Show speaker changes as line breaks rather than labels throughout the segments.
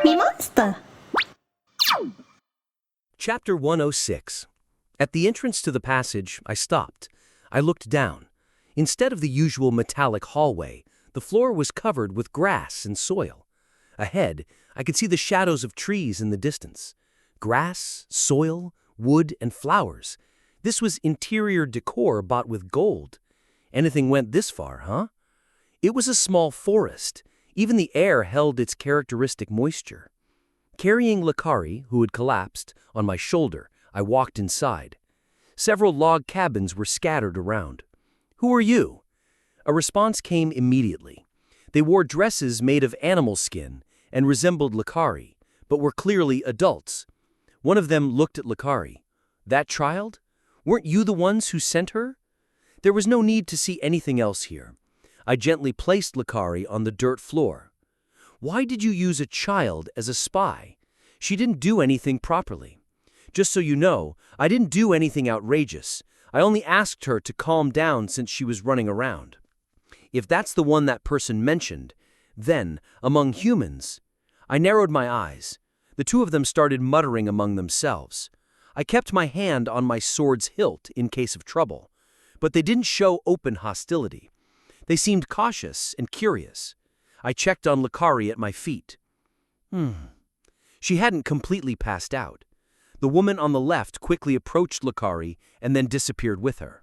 MeMonster.
Chapter 106. At the entrance to the passage, I stopped. I looked down. Instead of the usual metallic hallway, the floor was covered with grass and soil. Ahead, I could see the shadows of trees in the distance. Grass, soil, wood, and flowers. This was interior decor bought with gold. Anything went this far, huh? It was a small forest. Even the air held its characteristic moisture. Carrying Lakari, who had collapsed, on my shoulder, I walked inside. Several log cabins were scattered around. "Who are you?" A response came immediately. They wore dresses made of animal skin and resembled Lakari, but were clearly adults. One of them looked at Lakari. "That child? Weren't you the ones who sent her?" There was no need to see anything else here. I gently placed Lakari on the dirt floor. "Why did you use a child as a spy? She didn't do anything properly. Just so you know, I didn't do anything outrageous. I only asked her to calm down since she was running around." If that's the one that person mentioned, then, among humans, I narrowed my eyes. The two of them started muttering among themselves. I kept my hand on my sword's hilt in case of trouble, but they didn't show open hostility. They seemed cautious and curious. I checked on Lakari at my feet. She hadn't completely passed out. The woman on the left quickly approached Lakari and then disappeared with her.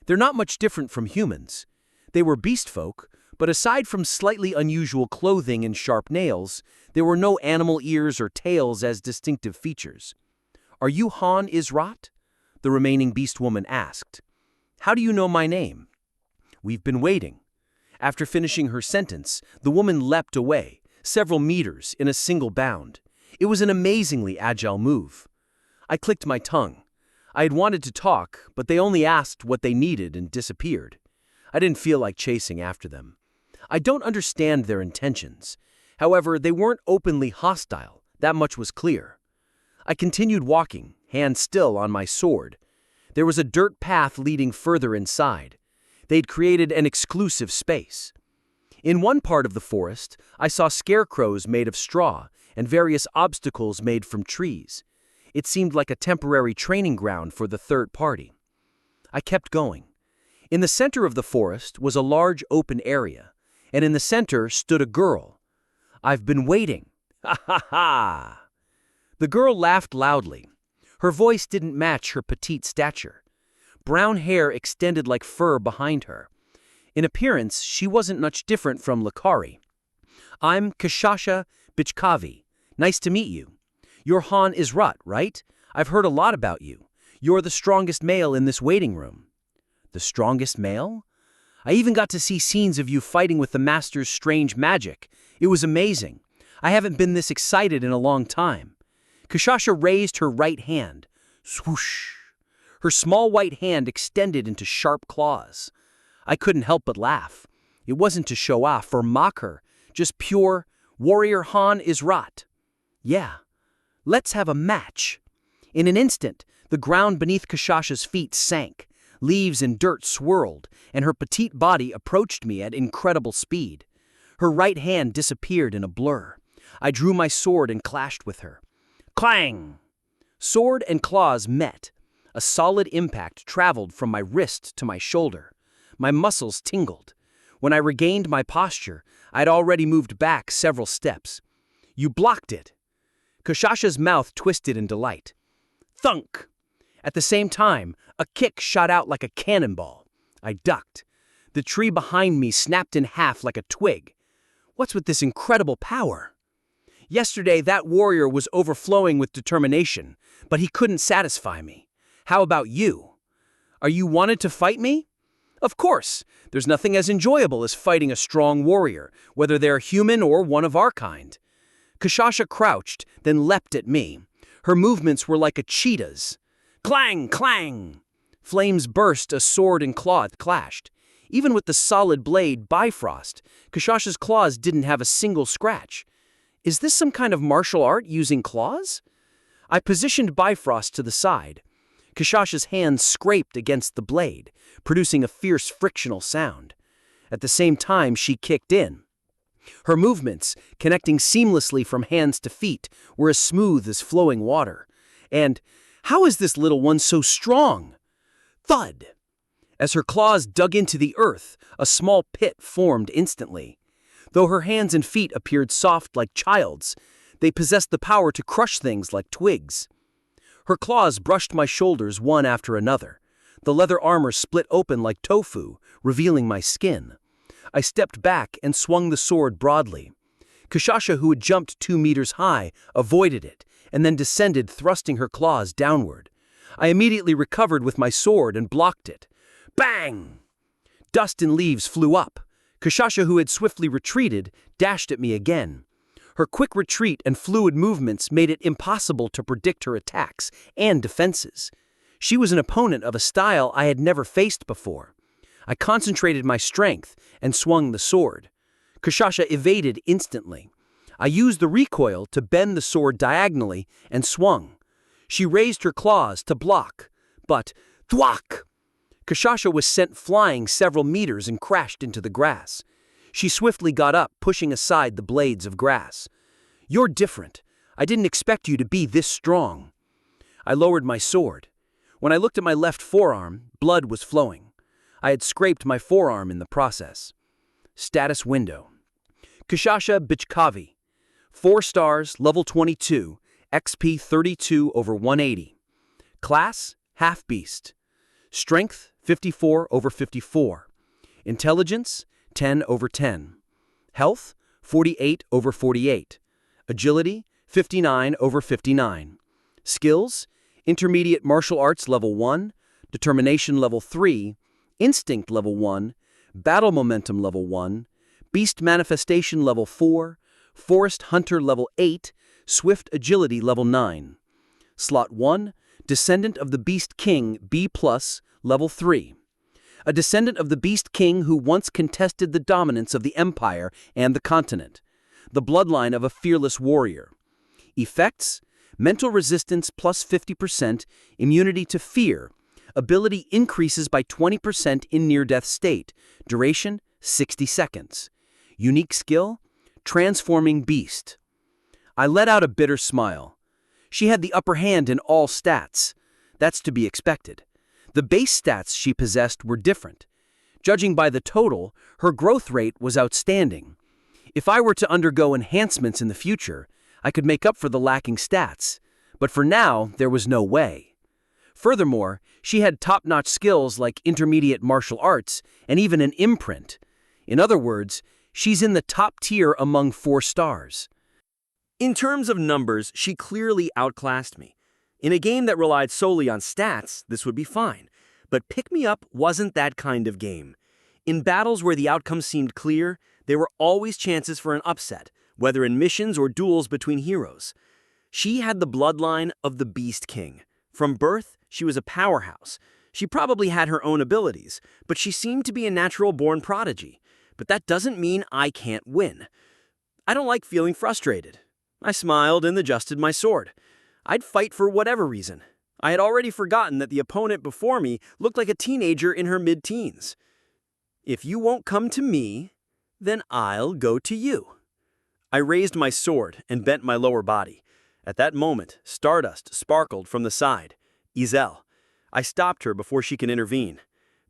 They're not much different from humans. They were beast folk, but aside from slightly unusual clothing and sharp nails, there were no animal ears or tails as distinctive features. "Are you Han Israt?" the remaining beast woman asked. "How do you know my name?" "We've been waiting." After finishing her sentence, the woman leapt away, several meters in a single bound. It was an amazingly agile move. I clicked my tongue. I had wanted to talk, but they only asked what they needed and disappeared. I didn't feel like chasing after them. I don't understand their intentions. However, they weren't openly hostile. That much was clear. I continued walking, hand still on my sword. There was a dirt path leading further inside. They'd created an exclusive space. In one part of the forest, I saw scarecrows made of straw and various obstacles made from trees. It seemed like a temporary training ground for the third party. I kept going. In the center of the forest was a large open area, and in the center stood a girl. "I've been waiting." "Ha ha ha!" The girl laughed loudly. Her voice didn't match her petite stature. Brown hair extended like fur behind her. In appearance, she wasn't much different from Lakari. "I'm Kashasha Bichkavi. Nice to meet you. You're Han Israt, right? I've heard a lot about you. You're the strongest male in this waiting room." "The strongest male?" "I even got to see scenes of you fighting with the Master's strange magic. It was amazing. I haven't been this excited in a long time." Kashasha raised her right hand. Swoosh! Her small white hand extended into sharp claws. I couldn't help but laugh. It wasn't to show off or mock her, just pure warrior Han Israt. "Yeah, let's have a match." In an instant, the ground beneath Kashasha's feet sank. Leaves and dirt swirled, and her petite body approached me at incredible speed. Her right hand disappeared in a blur. I drew my sword and clashed with her. Clang! Sword and claws met. A solid impact traveled from my wrist to my shoulder. My muscles tingled. When I regained my posture, I'd already moved back several steps. "You blocked it." Kashasha's mouth twisted in delight. Thunk! At the same time, a kick shot out like a cannonball. I ducked. The tree behind me snapped in half like a twig. What's with this incredible power? Yesterday, that warrior was overflowing with determination, but he couldn't satisfy me. How about you? Are you wanted to fight me? Of course, there's nothing as enjoyable as fighting a strong warrior, whether they're human or one of our kind. Kashasha crouched, then leapt at me. Her movements were like a cheetah's. Clang, clang! Flames burst, a sword and claw clashed. Even with the solid blade Bifrost, Kashasha's claws didn't have a single scratch. Is this some kind of martial art using claws? I positioned Bifrost to the side. Kashasha's hands scraped against the blade, producing a fierce frictional sound. At the same time, she kicked in. Her movements, connecting seamlessly from hands to feet, were as smooth as flowing water. And how is this little one so strong? Thud! As her claws dug into the earth, a small pit formed instantly. Though her hands and feet appeared soft like child's, they possessed the power to crush things like twigs. Her claws brushed my shoulders one after another. The leather armor split open like tofu, revealing my skin. I stepped back and swung the sword broadly. Kashasha, who had jumped 2 meters high, avoided it, and then descended, thrusting her claws downward. I immediately recovered with my sword and blocked it. Bang! Dust and leaves flew up. Kashasha, who had swiftly retreated, dashed at me again. Her quick retreat and fluid movements made it impossible to predict her attacks and defenses. She was an opponent of a style I had never faced before. I concentrated my strength and swung the sword. Kashasha evaded instantly. I used the recoil to bend the sword diagonally and swung. She raised her claws to block, but thwack! Kashasha was sent flying several meters and crashed into the grass. She swiftly got up, pushing aside the blades of grass. "You're different. I didn't expect you to be this strong." I lowered my sword. When I looked at my left forearm, blood was flowing. I had scraped my forearm in the process. Status window. Kashasha Bichkavi. 4 stars, level 22, XP 32/180. Class, half-beast. Strength, 54/54. Intelligence, 10/10. Health, 48/48. Agility, 59/59. Skills, Intermediate Martial Arts Level 1, Determination Level 3, Instinct Level 1, Battle Momentum Level 1, Beast Manifestation Level 4, Forest Hunter Level 8, Swift Agility Level 9. Slot 1, Descendant of the Beast King B+, Level 3. A descendant of the Beast King who once contested the dominance of the Empire and the continent. The bloodline of a fearless warrior. Effects: Mental resistance plus 50%, immunity to fear. Ability increases by 20% in near-death state. Duration, 60 seconds. Unique skill, Transforming Beast. I let out a bitter smile. She had the upper hand in all stats. That's to be expected. The base stats she possessed were different. Judging by the total, her growth rate was outstanding. If I were to undergo enhancements in the future, I could make up for the lacking stats, but for now, there was no way. Furthermore, she had top-notch skills like intermediate martial arts and even an imprint. In other words, she's in the top tier among 4 stars. In terms of numbers, she clearly outclassed me. In a game that relied solely on stats, this would be fine. But Pick Me Up wasn't that kind of game. In battles where the outcome seemed clear, there were always chances for an upset, whether in missions or duels between heroes. She had the bloodline of the Beast King. From birth, she was a powerhouse. She probably had her own abilities, but she seemed to be a natural-born prodigy. But that doesn't mean I can't win. I don't like feeling frustrated. I smiled and adjusted my sword. I'd fight for whatever reason. I had already forgotten that the opponent before me looked like a teenager in her mid-teens. If you won't come to me, then I'll go to you. I raised my sword and bent my lower body. At that moment, stardust sparkled from the side. Izel. I stopped her before she could intervene.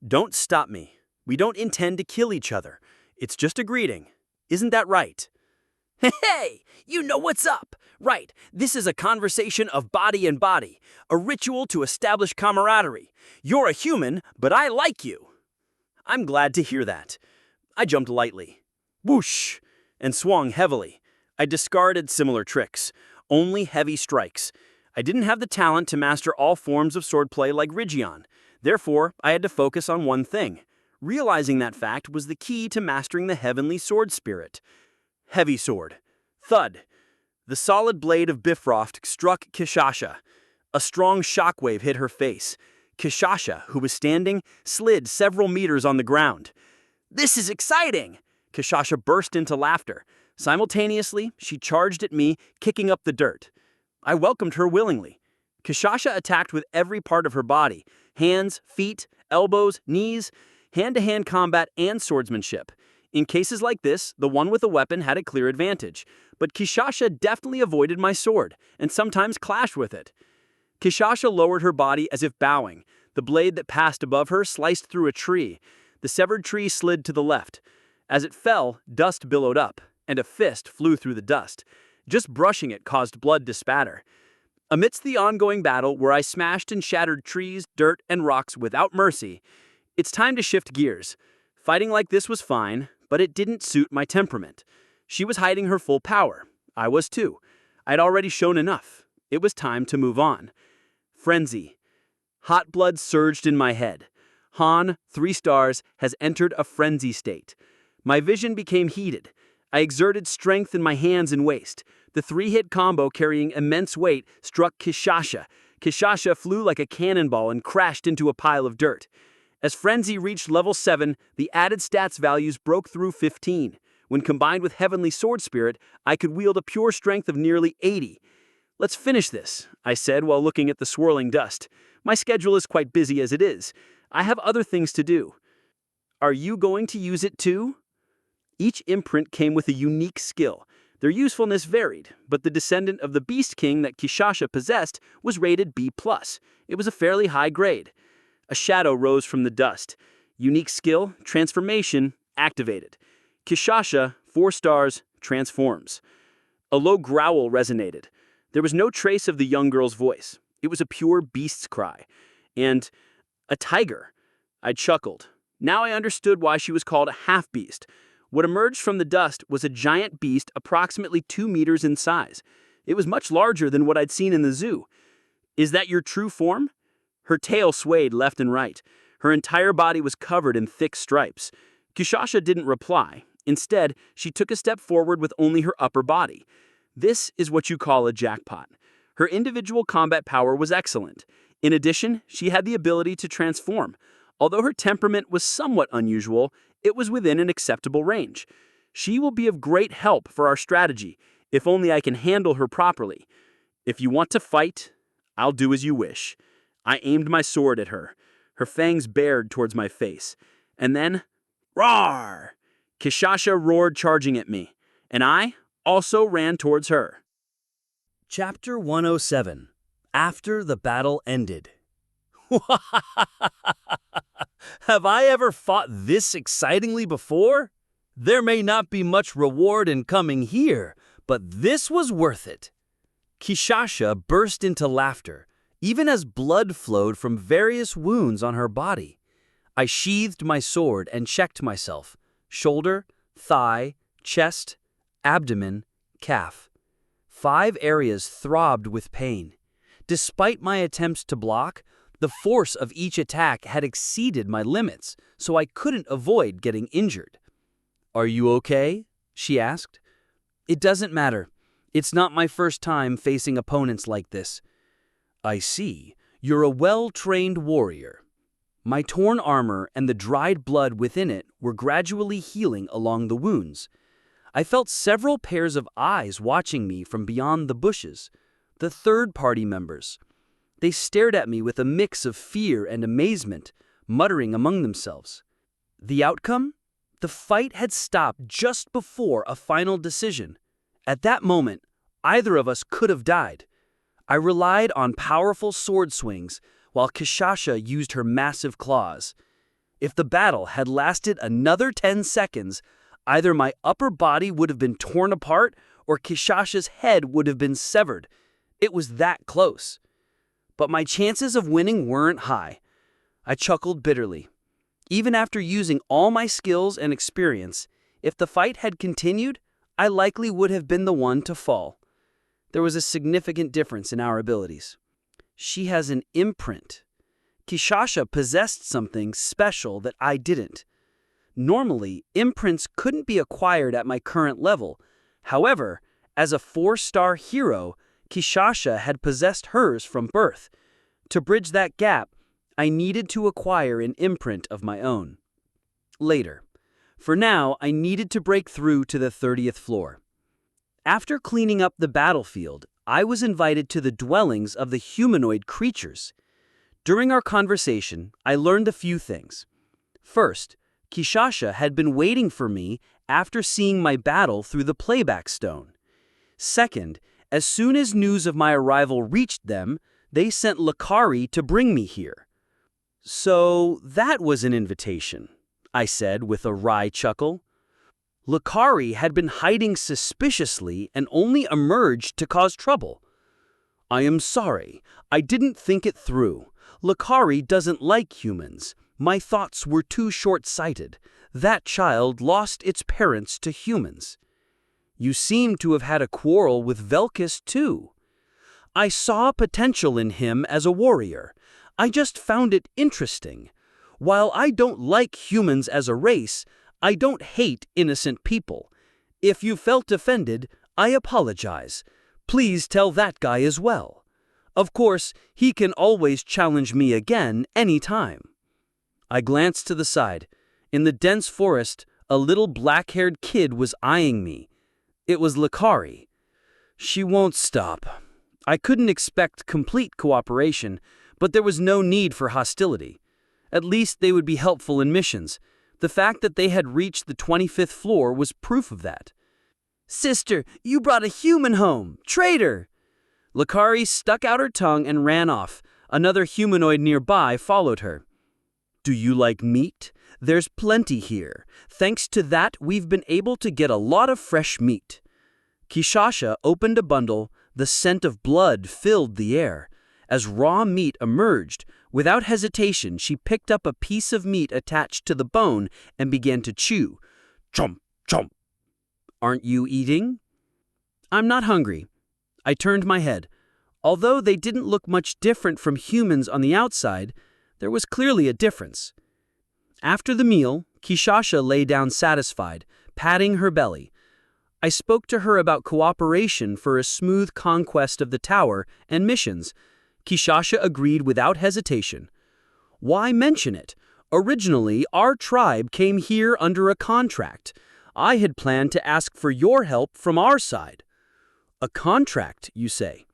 Don't stop me. We don't intend to kill each other. It's just a greeting. Isn't that right? Hey, you know what's up. Right, this is a conversation of body and body, a ritual to establish camaraderie. You're a human, but I like you. I'm glad to hear that. I jumped lightly. Whoosh! And swung heavily. I discarded similar tricks, only heavy strikes. I didn't have the talent to master all forms of swordplay like Rygion. Therefore, I had to focus on one thing. Realizing that fact was the key to mastering the heavenly sword spirit. Heavy sword. Thud. The solid blade of Bifrost struck Kashasha. A strong shockwave hit her face. Kashasha, who was standing, slid several meters on the ground. This is exciting! Kashasha burst into laughter. Simultaneously, she charged at me, kicking up the dirt. I welcomed her willingly. Kashasha attacked with every part of her body. Hands, feet, elbows, knees, hand-to-hand combat and swordsmanship.
In cases like this, the one with a weapon had a clear advantage, but Kishasha definitely avoided my sword, and sometimes clashed with it. Kishasha lowered her body as if bowing. The blade that passed above her sliced through a tree. The severed tree slid to the left. As it fell, dust billowed up, and a fist flew through the dust. Just brushing it caused blood to spatter. Amidst the ongoing battle where I smashed and shattered trees, dirt, and rocks without mercy, it's time to shift gears. Fighting like this was fine, but it didn't suit my temperament. She was hiding her full power. I was too. I'd already shown enough. It was time to move on. Frenzy. Hot blood surged in my head. Han, 3 stars, has entered a frenzy state. My vision became heated. I exerted strength in my hands and waist. The 3-hit combo carrying immense weight struck Kishasha. Kishasha flew like a cannonball and crashed into a pile of dirt. As Frenzy reached level 7, the added stats values broke through 15. When combined with Heavenly Sword Spirit, I could wield a pure strength of nearly 80. "Let's finish this," I said while looking at the swirling dust. "My schedule is quite busy as it is. I have other things to do." "Are you going to use it too?" Each imprint came with a unique skill. Their usefulness varied, but the descendant of the Beast King that Kishasha possessed was rated B+. It was a fairly high grade. A shadow rose from the dust. Unique skill, transformation, activated. Kishasha, 4 stars, transforms. A low growl resonated. There was no trace of the young girl's voice. It was a pure beast's cry. And a tiger. I chuckled. Now I understood why she was called a half-beast. What emerged from the dust was a giant beast approximately 2 meters in size. It was much larger than what I'd seen in the zoo. "Is that your true form?" Her tail swayed left and right. Her entire body was covered in thick stripes. Kishasha didn't reply. Instead, she took a step forward with only her upper body. This is what you call a jackpot. Her individual combat power was excellent. In addition, she had the ability to transform. Although her temperament was somewhat unusual, it was within an acceptable range. She will be of great help for our strategy, if only I can handle her properly. If you want to fight, I'll do as you wish. I aimed my sword at her. Her fangs bared towards my face. And then, roar! Kishasha roared, charging at me, and I also ran towards her.
Chapter 107. After the battle ended.
Have I ever fought this excitingly before?
There may not be much reward in coming here, but this was worth it. Kishasha burst into laughter, even as blood flowed from various wounds on her body. I sheathed my sword and checked myself. Shoulder, thigh, chest, abdomen, calf. 5 areas throbbed with pain. Despite my attempts to block, the force of each attack had exceeded my limits, so I couldn't avoid getting injured. "Are you okay?" she asked. "It doesn't matter. It's not my first time facing opponents like this." "I see. You're a well-trained warrior." My torn armor and the dried blood within it were gradually healing along the wounds. I felt several pairs of eyes watching me from beyond the bushes, the third-party members. They stared at me with a mix of fear and amazement, muttering among themselves. The outcome? The fight had stopped just before a final decision. At that moment, either of us could have died. I relied on powerful sword swings, while Kishasha used her massive claws. If the battle had lasted another 10 seconds, either my upper body would have been torn apart or Kishasha's head would have been severed. It was that close. But my chances of winning weren't high. I chuckled bitterly. Even after using all my skills and experience, if the fight had continued, I likely would have been the one to fall. There was a significant difference in our abilities. She has an imprint. Kishasha possessed something special that I didn't. Normally, imprints couldn't be acquired at my current level. However, as a 4-star hero, Kishasha had possessed hers from birth. To bridge that gap, I needed to acquire an imprint of my own. Later. For now, I needed to break through to the 30th floor. After cleaning up the battlefield, I was invited to the dwellings of the humanoid creatures. During our conversation, I learned a few things. First,
Kishasha had been waiting for me after seeing my battle through the playback stone. Second, as soon as news of my arrival reached them, they sent Lakari to bring me here. So that was an invitation, I said with a wry chuckle. Lakari had been hiding suspiciously and only emerged to cause trouble. I am sorry, I didn't think it through. Lakari doesn't like humans. My thoughts were too short-sighted. That child lost its parents to humans. You seem to have had a quarrel with Velkis too. I saw potential in him as a warrior. I just found it interesting. While I don't like humans as a race, I don't hate innocent people. If you felt offended, I apologize. Please tell that guy as well. Of course, he can always challenge me again anytime. I glanced to the side. In the dense forest, a little black-haired kid was eyeing me. It was Lakari. She won't stop. I couldn't expect complete cooperation, but there was no need for hostility. At least they would be helpful in missions. The fact that they had reached the 25th floor was proof of that. Sister, you brought a human home! Traitor! Lakari stuck out her tongue and ran off. Another humanoid nearby followed her. Do you like meat? There's plenty here. Thanks to that, we've been able to get a lot of fresh meat. Kishasha opened a bundle. The scent of blood filled the air. As raw meat emerged, without hesitation, she picked up a piece of meat attached to the bone and began to chew. Chomp, chomp. Aren't you eating? I'm not hungry. I turned my head. Although they didn't look much different from humans on the outside, there was clearly a difference. After the meal, Kishasha lay down satisfied, patting her belly. I spoke to her about cooperation for a smooth conquest of the tower and missions. Kishasha agreed without hesitation. Why mention it? Originally, our tribe came here under a contract. I had planned to ask for your help from our side. A contract, you say?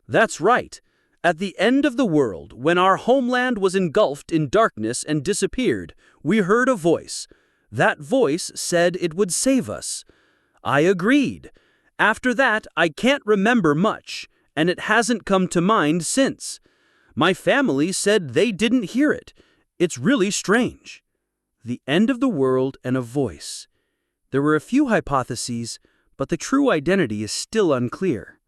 That's right. At the end of the world, when our homeland was engulfed in darkness and disappeared, we heard a voice. That voice said it would save us. I agreed. After that, I can't remember much, and it hasn't come to mind since. My family said they didn't hear it. It's really strange. The end of the world and a voice. There were a few hypotheses, but the true identity is still unclear.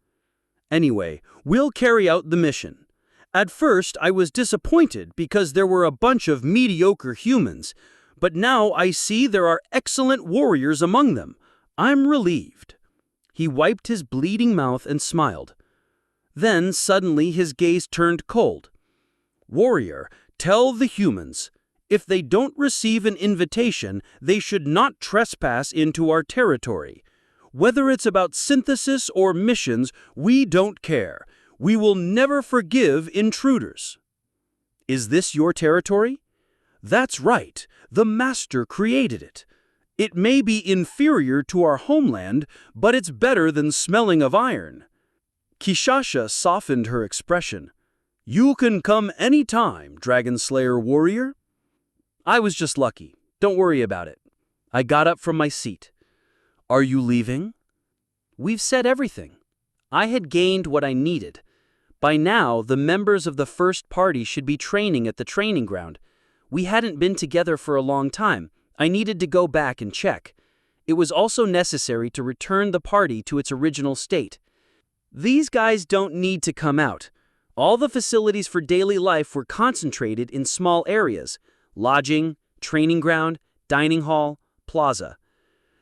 Anyway, we'll carry out the mission. At first, I was disappointed because there were a bunch of mediocre humans, but now I see there are excellent warriors among them. I'm relieved. He wiped his bleeding mouth and smiled. Then, suddenly, his gaze turned cold. Warrior, tell the humans, if they don't receive an invitation, they should not trespass into our territory. Whether it's about synthesis or missions, we don't care. We will never forgive intruders. Is this your territory? That's right. The Master created it. It may be inferior to our homeland, but it's better than smelling of iron. Kishasha softened her expression. You can come any time, Dragon Slayer warrior. I was just lucky. Don't worry about it. I got up from my seat. Are you leaving? We've said everything. I had gained what I needed. By now, the members of the first party should be training at the training ground. We hadn't been together for a long time. I needed to go back and check. It was also necessary to return the party to its original state. These guys don't need to come out. All the facilities for daily life were concentrated in small areas: lodging, training ground, dining hall, plaza.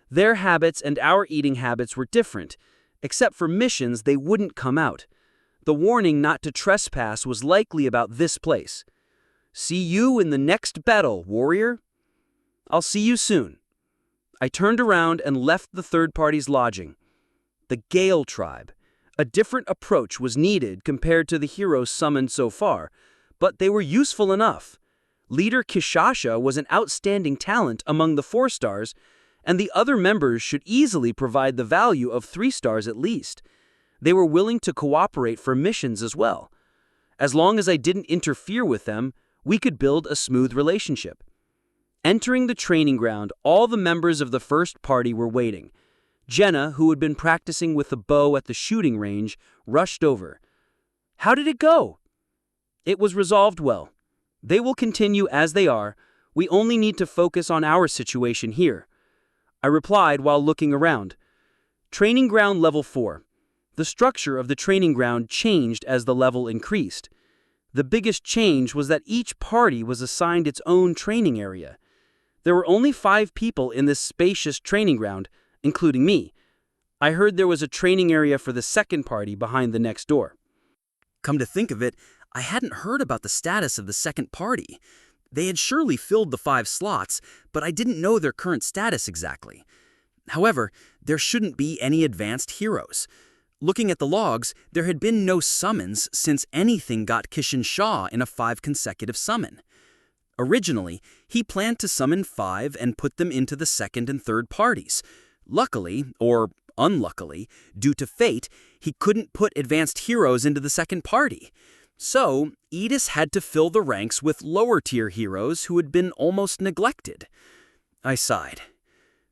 Their habits and our eating habits were different. Except for missions, they wouldn't come out. The warning not to trespass was likely about this place. See you in the next battle, warrior. I'll see you soon. I turned around and left the third party's lodging. The Gale tribe. A different approach was needed compared to the heroes summoned so far, but they were useful enough. Leader Kishasha was an outstanding talent among the 4 stars, and the other members should easily provide the value of 3 stars at least. They were willing to cooperate for missions as well. As long as I didn't interfere with them, we could build a smooth relationship. Entering the training ground, all the members of the first party were waiting. Jenna, who had been practicing with the bow at the shooting range, rushed over. "How did it go?" "It was resolved well. They will continue as they are. We only need to focus on our situation here," I replied while looking around. Training ground level 4. The structure of the training ground changed as the level increased. The biggest change was that each party was assigned its own training area. There were only 5 people in this spacious training ground, including me. I heard there was a training area for the second party behind the next door. Come to think of it, I hadn't heard about the status of the second party. They had surely filled the 5 slots, but I didn't know their current status exactly. However, there shouldn't be any advanced heroes. Looking at the logs, there had been no summons since anything got Kishin Shaw in a 5 consecutive summon. Originally, he planned to summon 5 and put them into the second and third parties. Luckily, or unluckily, due to fate, he couldn't put advanced heroes into the second party. So, Edis had to fill the ranks with lower-tier heroes who had been almost neglected. I sighed.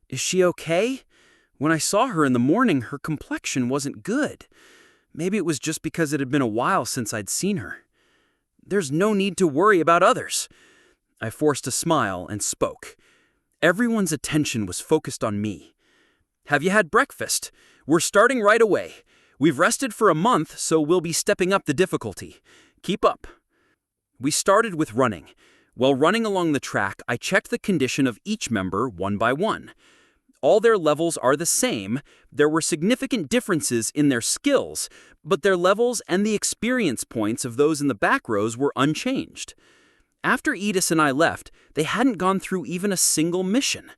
Is she okay? When I saw her in the morning, her complexion wasn't good. Maybe it was just because it had been a while since I'd seen her. There's no need to worry about others. I forced a smile and spoke. Everyone's attention was focused on me. Have you had breakfast? We're starting right away. We've rested for a month, so we'll be stepping up the difficulty. Keep up. We started with running. While running along the track, I checked the condition of each member one by one. All their levels are the same. There were significant differences in their skills, but their levels and the experience points of those in the back rows were unchanged. After Edis and I left, they hadn't gone through even a single mission.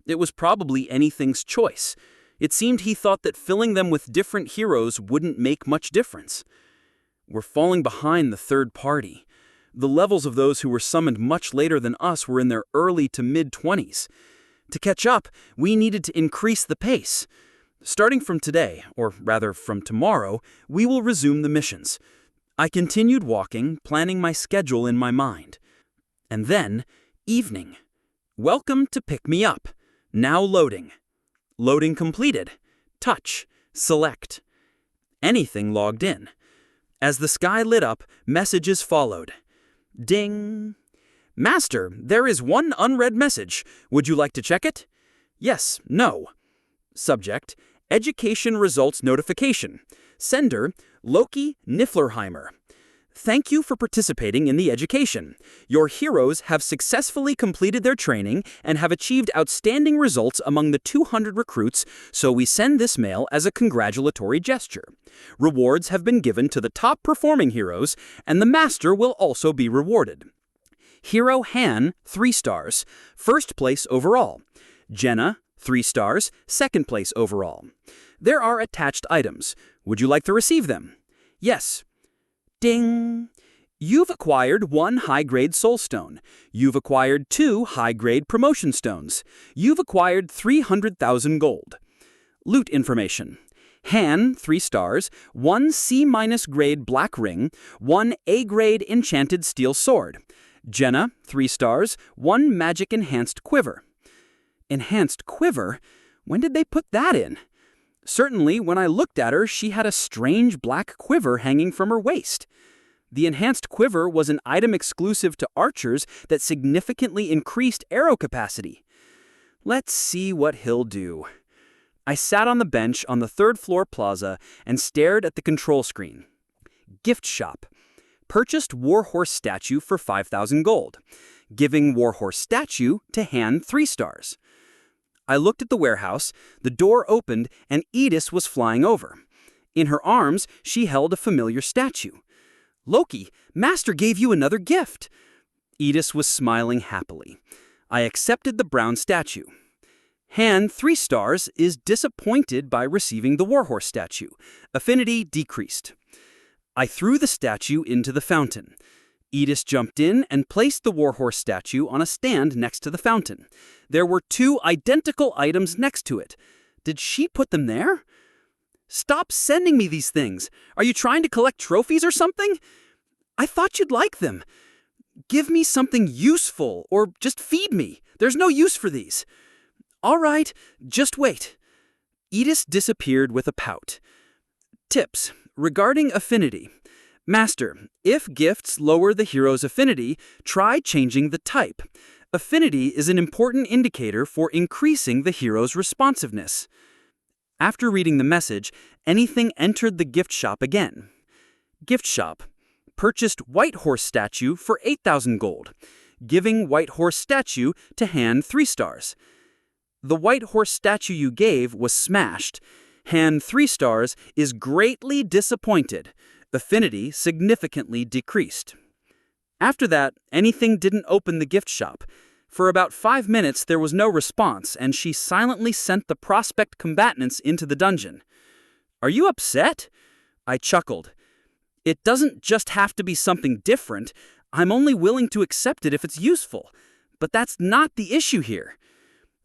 It was probably anything's choice. It seemed he thought that filling them with different heroes wouldn't make much difference. We're falling behind the third party. The levels of those who were summoned much later than us were in their early to mid-20s. To catch up, we needed to increase the pace. Starting from today, or rather from tomorrow, we will resume the missions. I continued walking, planning my schedule in my mind. And then, evening. Welcome to Pick Me Up. Now loading. Loading completed. Touch. Select. Anything logged in. As the sky lit up, messages followed. Ding. Master, there is one unread message. Would you like to check it? Yes, no. Subject, Education Results Notification. Sender, Loki Nifflerheimer. Thank you for participating in the education. Your heroes have successfully completed their training and have achieved outstanding results among the 200 recruits, so we send this mail as a congratulatory gesture. Rewards have been given to the top performing heroes, and the master will also be rewarded. Hero Han, 3 stars, first place overall. Jenna, 3 stars, second place overall. There are attached items. Would you like to receive them? Yes. Ding! You've acquired 1 high-grade soul stone. You've acquired 2 high-grade promotion stones. You've acquired 300,000 gold. Loot information. Han, 3 stars, 1 C- grade black ring, 1 A-grade enchanted steel sword. Jenna, 3 stars, 1 magic-enhanced quiver. Enhanced quiver? When did they put that in? Certainly, when I looked at her, she had a strange black quiver hanging from her waist. The enhanced quiver was an item exclusive to archers that significantly increased arrow capacity. Let's see what he'll do. I sat on the bench on the 3rd floor plaza and stared at the control screen. Gift shop. Purchased Warhorse statue for 5,000 gold. Giving Warhorse statue to Han, 3 stars. I looked at the warehouse, the door opened, and Edis was flying over. In her arms, she held a familiar statue. Loki, Master gave you another gift. Edis was smiling happily. I accepted the brown statue. Han, 3 stars, is disappointed by receiving the Warhorse statue. Affinity decreased. I threw the statue into the fountain. Edis jumped in and placed the Warhorse statue on a stand next to the fountain. There were 2 identical items next to it. Did she put them there? Stop sending me these things. Are you trying to collect trophies or something? I thought you'd like them. Give me something useful, or just feed me. There's no use for these. All right, just wait. Edis disappeared with a pout. Tips regarding affinity. Master, if gifts lower the hero's affinity, try changing the type. Affinity is an important indicator for increasing the hero's responsiveness. After reading the message, anything entered the gift shop again. Gift shop. Purchased White Horse statue for 8,000 gold. Giving White Horse statue to Han 3 stars. The White Horse statue you gave was smashed. Han 3 stars is greatly disappointed. Affinity significantly decreased. After that, anything didn't open the gift shop. For about 5 minutes there was no response, and she silently sent the prospect combatants into the dungeon. Are you upset? I chuckled. It doesn't just have to be something different. I'm only willing to accept it if it's useful. But that's not the issue here.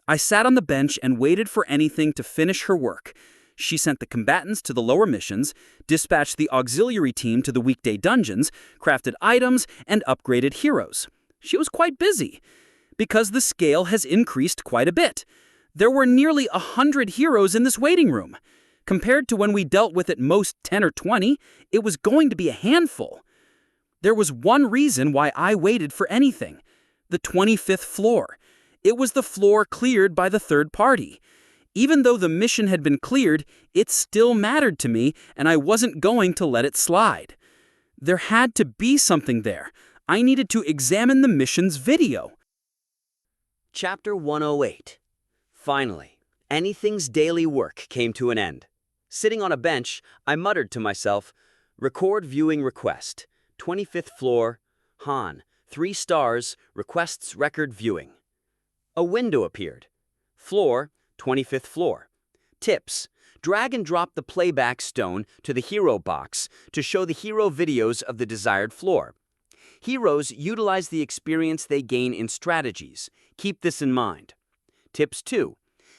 I sat on the bench and waited for anything to finish her work. She sent the combatants to the lower missions, dispatched the auxiliary team to the weekday dungeons, crafted items, and upgraded heroes. She was quite busy, because the scale has increased quite a bit. There were nearly 100 heroes in this waiting room. Compared to when we dealt with at most 10 or 20, it was going to be a handful. There was one reason why I waited for anything: the 25th floor. It was the floor cleared by the third party. Even though the mission had been cleared, it still mattered to me, and I wasn't going to let it slide. There had to be something there. I needed to examine the mission's video.
Chapter 108. Finally, anything's daily work came to an end. Sitting on a bench, I muttered to myself, record viewing request. 25th floor, Han, 3 stars, requests record viewing. A window appeared. Floor, 25th floor. Tips: drag and drop the playback stone to the hero box to show the hero videos of the desired floor. Heroes utilize the experience they gain in strategies. Keep this in mind. Tips 2.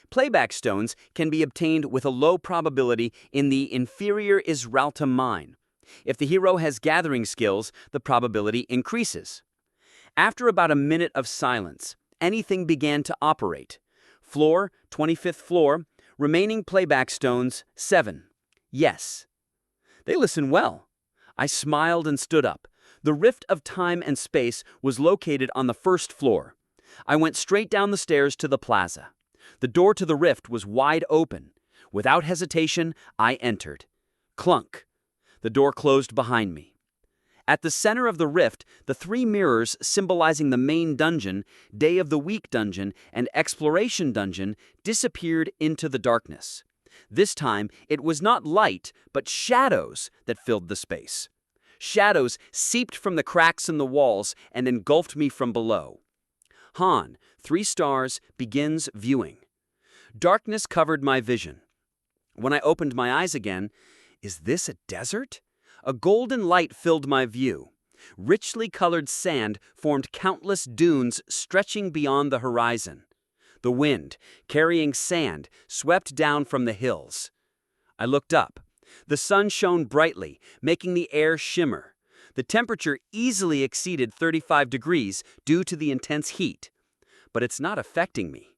Playback stones can be obtained with a low probability in the inferior Israelta mine. If the hero has gathering skills, the probability increases. After about a minute of silence, anything began to operate. Floor, 25th floor, remaining playback stones, 7. Yes. They listen well. I smiled and stood up. The rift of time and space was located on the first floor. I went straight down the stairs to the plaza. The door to the rift was wide open. Without hesitation, I entered. Clunk. The door closed behind me. At the center of the rift, the 3 mirrors symbolizing the main dungeon, Day of the Week dungeon, and Exploration dungeon disappeared into the darkness. This time, it was not light, but shadows that filled the space. Shadows seeped from the cracks in the walls and engulfed me from below. Han, 3 stars, begins viewing. Darkness covered my vision. When I opened my eyes again, is this a desert? A golden light filled my view. Richly colored sand formed countless dunes stretching beyond the horizon. The wind, carrying sand, swept down from the hills. I looked up. The sun shone brightly, making the air shimmer. The temperature easily exceeded 35 degrees due to the intense heat. But it's not affecting me.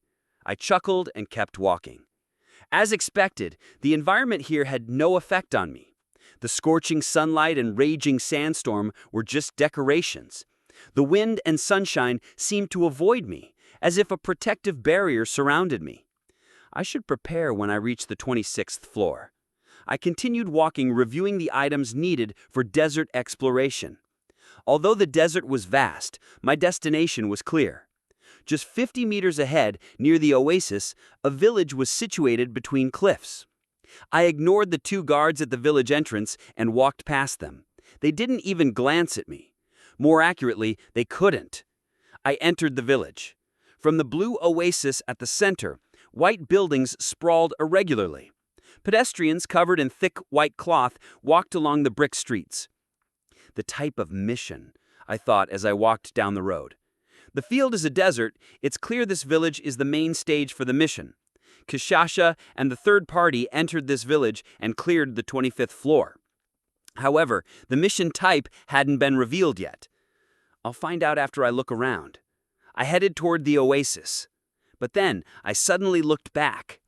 I chuckled and kept walking. As expected, the environment here had no effect on me. The scorching sunlight and raging sandstorm were just decorations. The wind and sunshine seemed to avoid me, as if a protective barrier surrounded me. I should prepare when I reach the 26th floor. I continued walking, reviewing the items needed for desert exploration. Although the desert was vast, my destination was clear. Just 50 meters ahead, near the oasis, a village was situated between cliffs. I ignored the 2 guards at the village entrance and walked past them. They didn't even glance at me. More accurately, they couldn't. I entered the village. From the blue oasis at the center, white buildings sprawled irregularly. Pedestrians covered in thick white cloth walked along the brick streets. The type of mission, I thought as I walked down the road. The field is a desert. It's clear this village is the main stage for the mission. Kishasha and the third party entered this village and cleared the 25th floor. However, the mission type hadn't been revealed yet.
I'll find out after I look around. I headed toward the oasis. But then I suddenly looked back.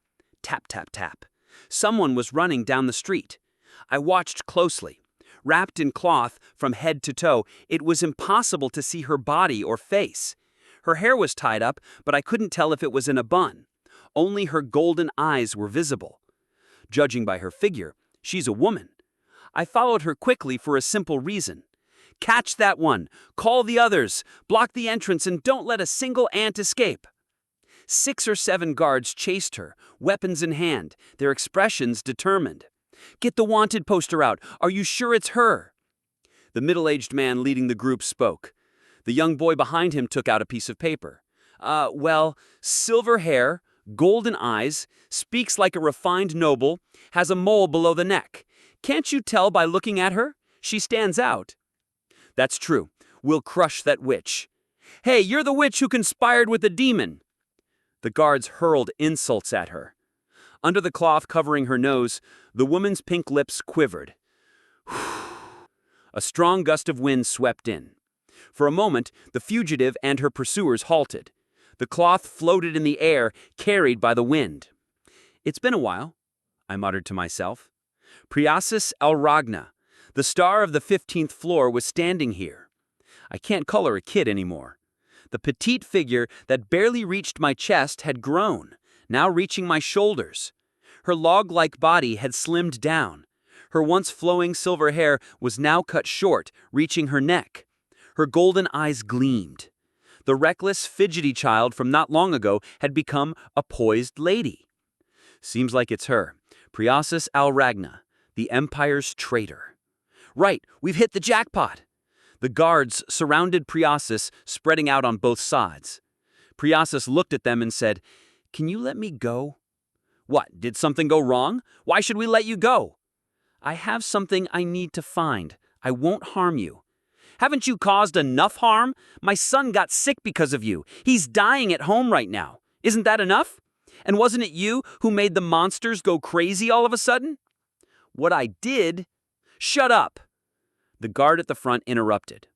Tap, tap, tap. Someone was running down the street. I watched closely. Wrapped in cloth from head to toe, it was impossible to see her body or face. Her hair was tied up, but I couldn't tell if it was in a bun. Only her golden eyes were visible. Judging by her figure, she's a woman. I followed her quickly for a simple reason. Catch that one, call the others, block the entrance, and don't let a single ant escape. 6 or 7 guards chased her, weapons in hand, their expressions determined. Get the wanted poster out. Are you sure it's her? The middle-aged man leading the group spoke. The young boy behind him took out a piece of paper. Well, silver hair, golden eyes, speaks like a refined noble, has a mole below the neck. Can't you tell by looking at her? She stands out. That's true. We'll crush that witch. Hey, you're the witch who conspired with the demon. The guards hurled insults at her. Under the cloth covering her nose, the woman's pink lips quivered. A strong gust of wind swept in. For a moment, the fugitive and her pursuers halted. The cloth floated in the air, carried by the wind. It's been a while, I muttered to myself. Priasis Alragna, the star of the 15th floor, was standing here. I can't call her a kid anymore. The petite figure that barely reached my chest had grown, now reaching my shoulders. Her log-like body had slimmed down. Her once flowing silver hair was now cut short, reaching her neck. Her golden eyes gleamed. The reckless, fidgety child from not long ago had become a poised lady. Seems like it's her, Priasis Alragna, the Empire's traitor. Right, we've hit the jackpot. The guards surrounded Priasis, spreading out on both sides. Priasis looked at them and said, "Can you let me go?" What, did something go wrong? Why should we let you go? I have something I need to find. I won't harm you. Haven't you caused enough harm? My son got sick because of you. He's dying at home right now. Isn't that enough? And wasn't it you who made the monsters go crazy all of a sudden? What I did? Shut up! The guard at the front interrupted.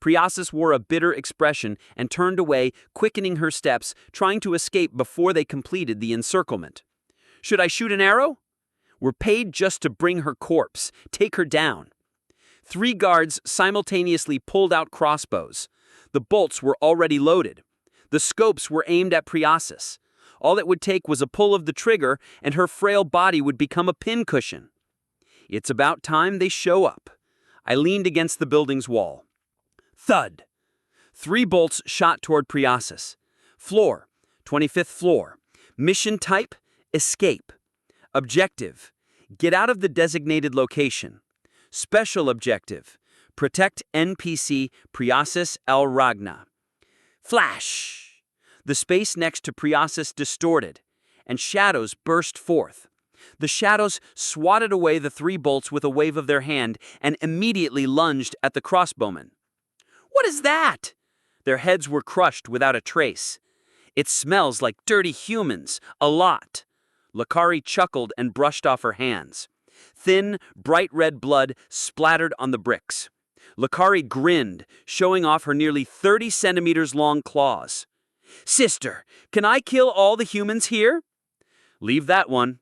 Priasis wore a bitter expression and turned away, quickening her steps, trying to escape before they completed the encirclement. Should I shoot an arrow? We're paid just to bring her corpse. Take her down. 3 guards simultaneously pulled out crossbows. The bolts were already loaded. The scopes were aimed at Priasis. All it would take was a pull of the trigger, and her frail body would become a pincushion. It's about time they show up. I leaned against the building's wall. Thud! 3 bolts shot toward Priasis. Floor, 25th floor. Mission type, escape. Objective, get out of the designated location. Special objective, protect NPC Priasis Alragna. Flash! The space next to Priasis distorted, and shadows burst forth. The shadows swatted away the 3 bolts with a wave of their hand and immediately lunged at the crossbowmen. What is that? Their heads were crushed without a trace. It smells like dirty humans, a lot. Lakari chuckled and brushed off her hands. Thin, bright red blood splattered on the bricks. Lakari grinned, showing off her nearly 30 centimeters long claws. Sister, can I kill all the humans here? Leave that one.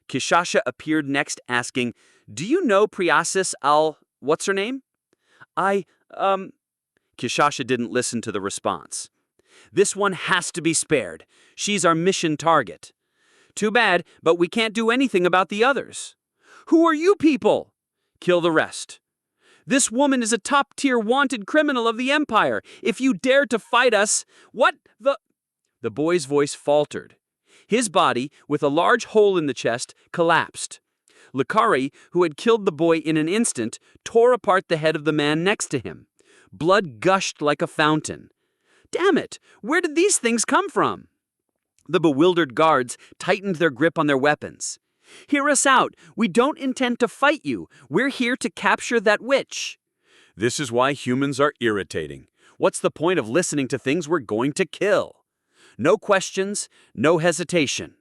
Kishasha appeared next, asking, Do you know Priasis what's her name? Kishasha didn't listen to the response. This one has to be spared. She's our mission target. Too bad, but we can't do anything about the others. Who are you people? Kill the rest. This woman is a top-tier wanted criminal of the Empire. If you dare to fight us, what the... The boy's voice faltered. His body, with a large hole in the chest, collapsed. Lakari, who had killed the boy in an instant, tore apart the head of the man next to him. Blood gushed like a fountain. Damn it! Where did these things come from? The bewildered guards tightened their grip on their weapons. Hear us out. We don't intend to fight you. We're here to capture that witch. This is why humans are irritating. What's the point of listening to things we're going to kill? No questions, no hesitation.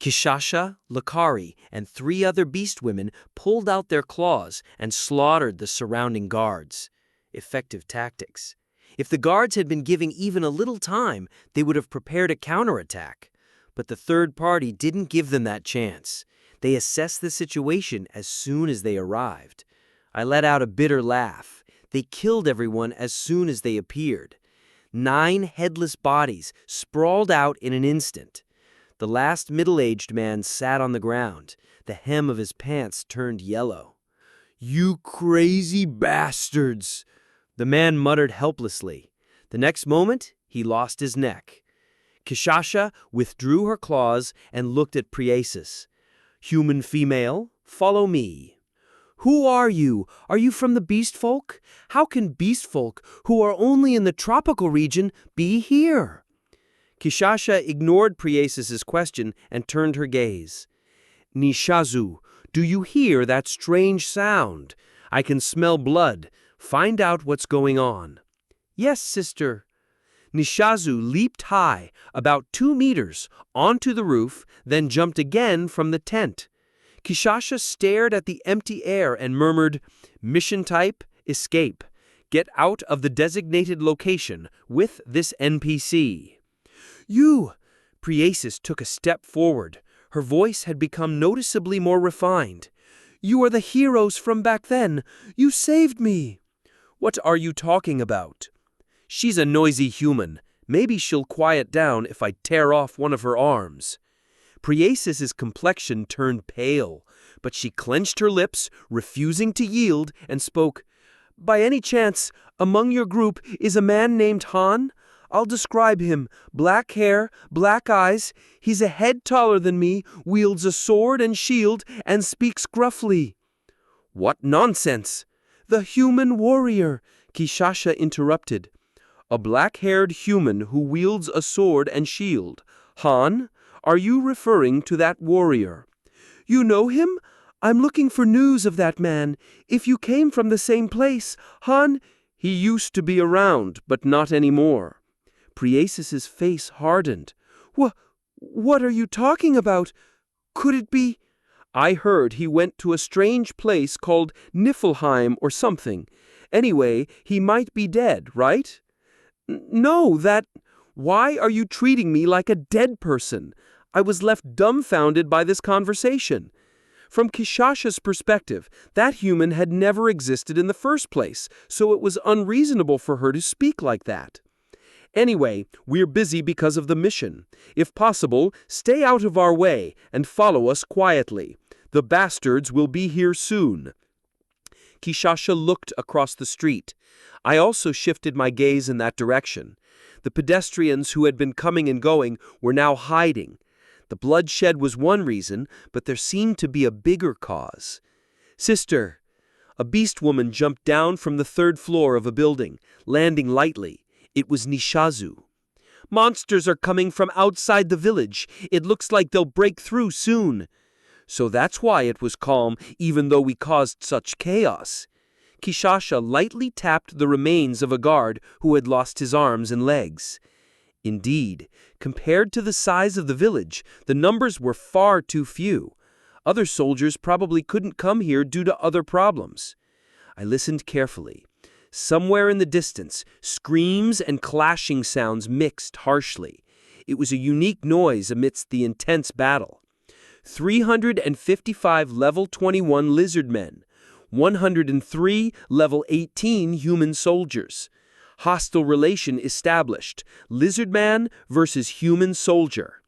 Kishasha, Lakari, and 3 other beast women pulled out their claws and slaughtered the surrounding guards. Effective tactics.
If the guards had been giving even a little time, they would have prepared a counterattack. But the third party didn't give them that chance. They assessed the situation as soon as they arrived. I let out a bitter laugh. They killed everyone as soon as they appeared. 9 headless bodies sprawled out in an instant. The last middle-aged man sat on the ground. The hem of his pants turned yellow. "You crazy bastards!" The man muttered helplessly. The next moment, he lost his neck. Kishasha withdrew her claws and looked at Priesis. "Human female, follow me." "Who are you? Are you from the beast folk? How can beast folk, who are only in the tropical region, be here?" Kishasha ignored Priesis's question and turned her gaze. "Nishazu, do you hear that strange sound? I can smell blood. Find out what's going on." "Yes, sister." Nishazu leaped high, about 2 meters, onto the roof, then jumped again from the tent. Kishasha stared at the empty air and murmured, "Mission type, escape. Get out of the designated location with this NPC." "You!" Priesis took a step forward. Her voice had become noticeably more refined. "You are the heroes from back then. You saved me." "What are you talking about?" "She's a noisy human. Maybe she'll quiet down if I tear off one of her arms." Priesis's complexion turned pale, but she clenched her lips, refusing to yield, and spoke, "By any chance, among your group is a man named Han? I'll describe him. Black hair, black eyes. He's a head taller than me, wields a sword and shield, and speaks gruffly." "What nonsense!" "The human warrior," Kishasha interrupted. "A black-haired human who wields a sword and shield. Han, are you referring to that warrior?" "You know him? I'm looking for news of that man. If you came from the same place, Han—" "He used to be around, but not anymore." Priesis's face hardened. What are you talking about? Could it be—" "I heard he went to a strange place called Niflheim or something. Anyway, he might be dead, right?" "No, that—" "Why are you treating me like a dead person? I was left dumbfounded by this conversation." From Kishasha's perspective, that human had never existed in the first place, so it was unreasonable for her to speak like that. "Anyway, we're busy because of the mission. If possible, stay out of our way and follow us quietly. The bastards will be here soon." Kishasha looked across the street. I also shifted my gaze in that direction. The pedestrians who had been coming and going were now hiding. The bloodshed was one reason, but there seemed to be a bigger cause. "Sister!" A beast woman jumped down from the 3rd floor of a building, landing lightly. It was Nishazu. "Monsters are coming from outside the village. It looks like they'll break through soon." "So that's why it was calm, even though we caused such chaos." Kishasha lightly tapped the remains of a guard who had lost his arms and legs. Indeed, compared to the size of the village, the numbers were far too few. Other soldiers probably couldn't come here due to other problems. I listened carefully. Somewhere in the distance, screams and clashing sounds mixed harshly. It was a unique noise amidst the intense battle. 355 level 21 lizard men, 103 level 18 human soldiers. Hostile relation established. Lizard man versus human soldier.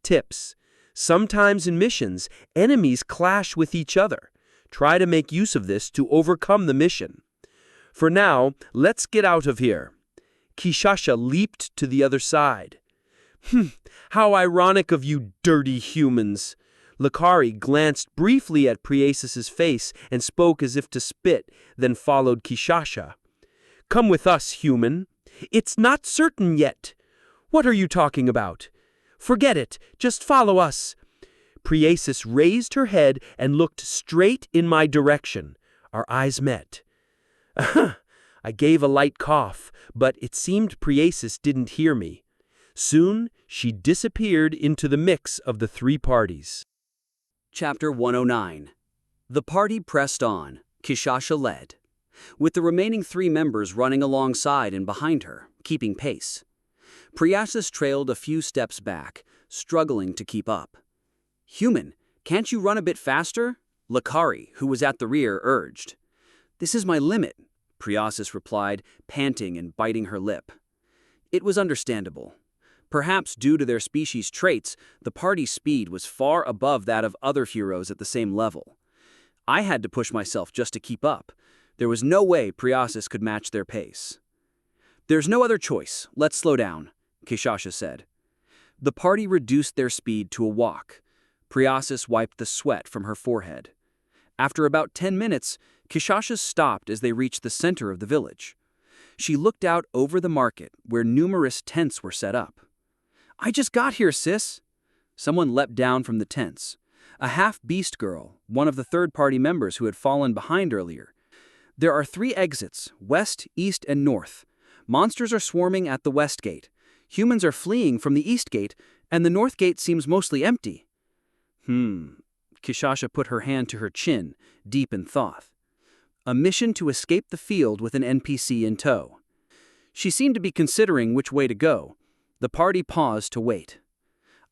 Tips. Sometimes in missions, enemies clash with each other. Try to make use of this to overcome the mission. For now, let's get out of here. Kishasha leaped to the other side. How ironic of you dirty humans. Lakari glanced briefly at Priesis's face and spoke as if to spit, then followed Kishasha. "Come with us, human." "It's not certain yet." "What are you talking about?" "Forget it. Just follow us." Priesis raised her head and looked straight in my direction. Our eyes met. I gave a light cough, but it seemed Priesis didn't hear me. Soon, she disappeared into the mix of the 3 parties.
Chapter 109. The party pressed on. Kishasha led.
with the remaining 3 members running alongside and behind her, keeping pace. Priasis trailed a few steps back, struggling to keep up. "Human, can't you run a bit faster?" Loki, who was at the rear, urged. "This is my limit," Priasis replied, panting and biting her lip. It was understandable. Perhaps due to their species' traits, the party's speed was far above that of other heroes at the same level. I had to push myself just to keep up. There was no way Priasis could match their pace. "There's no other choice. Let's slow down," Kishasha said. The party reduced their speed to a walk. Priasis wiped the sweat from her forehead. After about 10 minutes, Kishasha stopped as they reached the center of the village. She looked out over the market, where numerous tents were set up. "I just got here, sis." Someone leapt down from the tents. A half-beast girl, one of the third-party members who had fallen behind earlier. "There are 3 exits, west, east, and north. Monsters are swarming at the west gate. Humans are fleeing from the east gate, and the north gate seems mostly empty." Kishasha put her hand to her chin, deep in thought. A mission to escape the field with an NPC in tow. She seemed to be considering which way to go. The party paused to wait.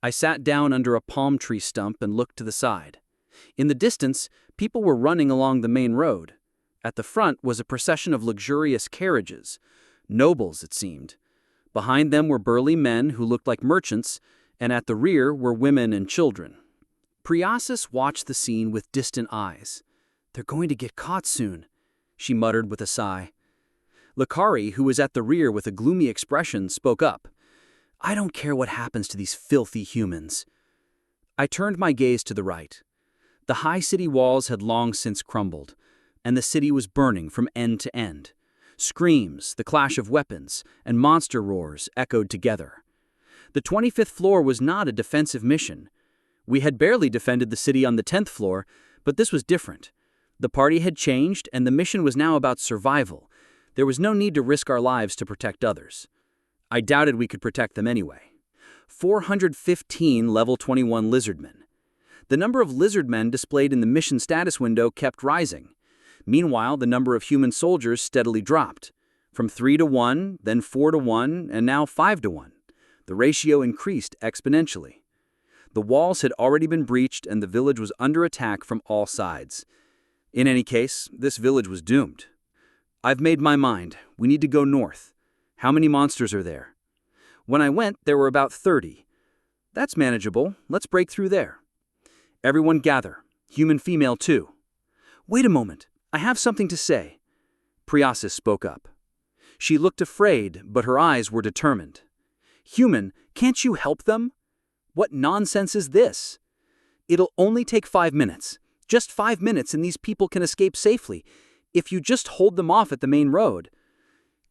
I sat down under a palm tree stump and looked to the side. In the distance, people were running along the main road. At the front was a procession of luxurious carriages. Nobles, it seemed. Behind them were burly men who looked like merchants, and at the rear were women and children. Priasis watched the scene with distant eyes. "They're going to get caught soon," she muttered with a sigh. Loki, who was at the rear with a gloomy expression, spoke up. "I don't care what happens to these filthy humans." I turned my gaze to the right. The high city walls had long since crumbled, and the city was burning from end to end. Screams, the clash of weapons, and monster roars echoed together. The 25th floor was not a defensive mission. We had barely defended the city on the 10th floor, but this was different. The party had changed, and the mission was now about survival. There was no need to risk our lives to protect others. I doubted we could protect them anyway. 415 level 21 lizardmen. The number of lizardmen displayed in the mission status window kept rising. Meanwhile, the number of human soldiers steadily dropped. From 3 to 1, then 4 to 1, and now 5 to 1. The ratio increased exponentially. The walls had already been breached, and the village was under attack from all sides. In any case, this village was doomed. "I've made my mind. We need to go north. How many monsters are there?" When I went, there were about 30. "That's manageable. Let's break through there." "Everyone gather. Human female too." "Wait a moment. I have something to say." Priasis spoke up. She looked afraid, but her eyes were determined. "Human, can't you help them?" "What nonsense is this?" "It'll only take 5 minutes. Just 5 minutes and these people can escape safely. If you just hold them off at the main road."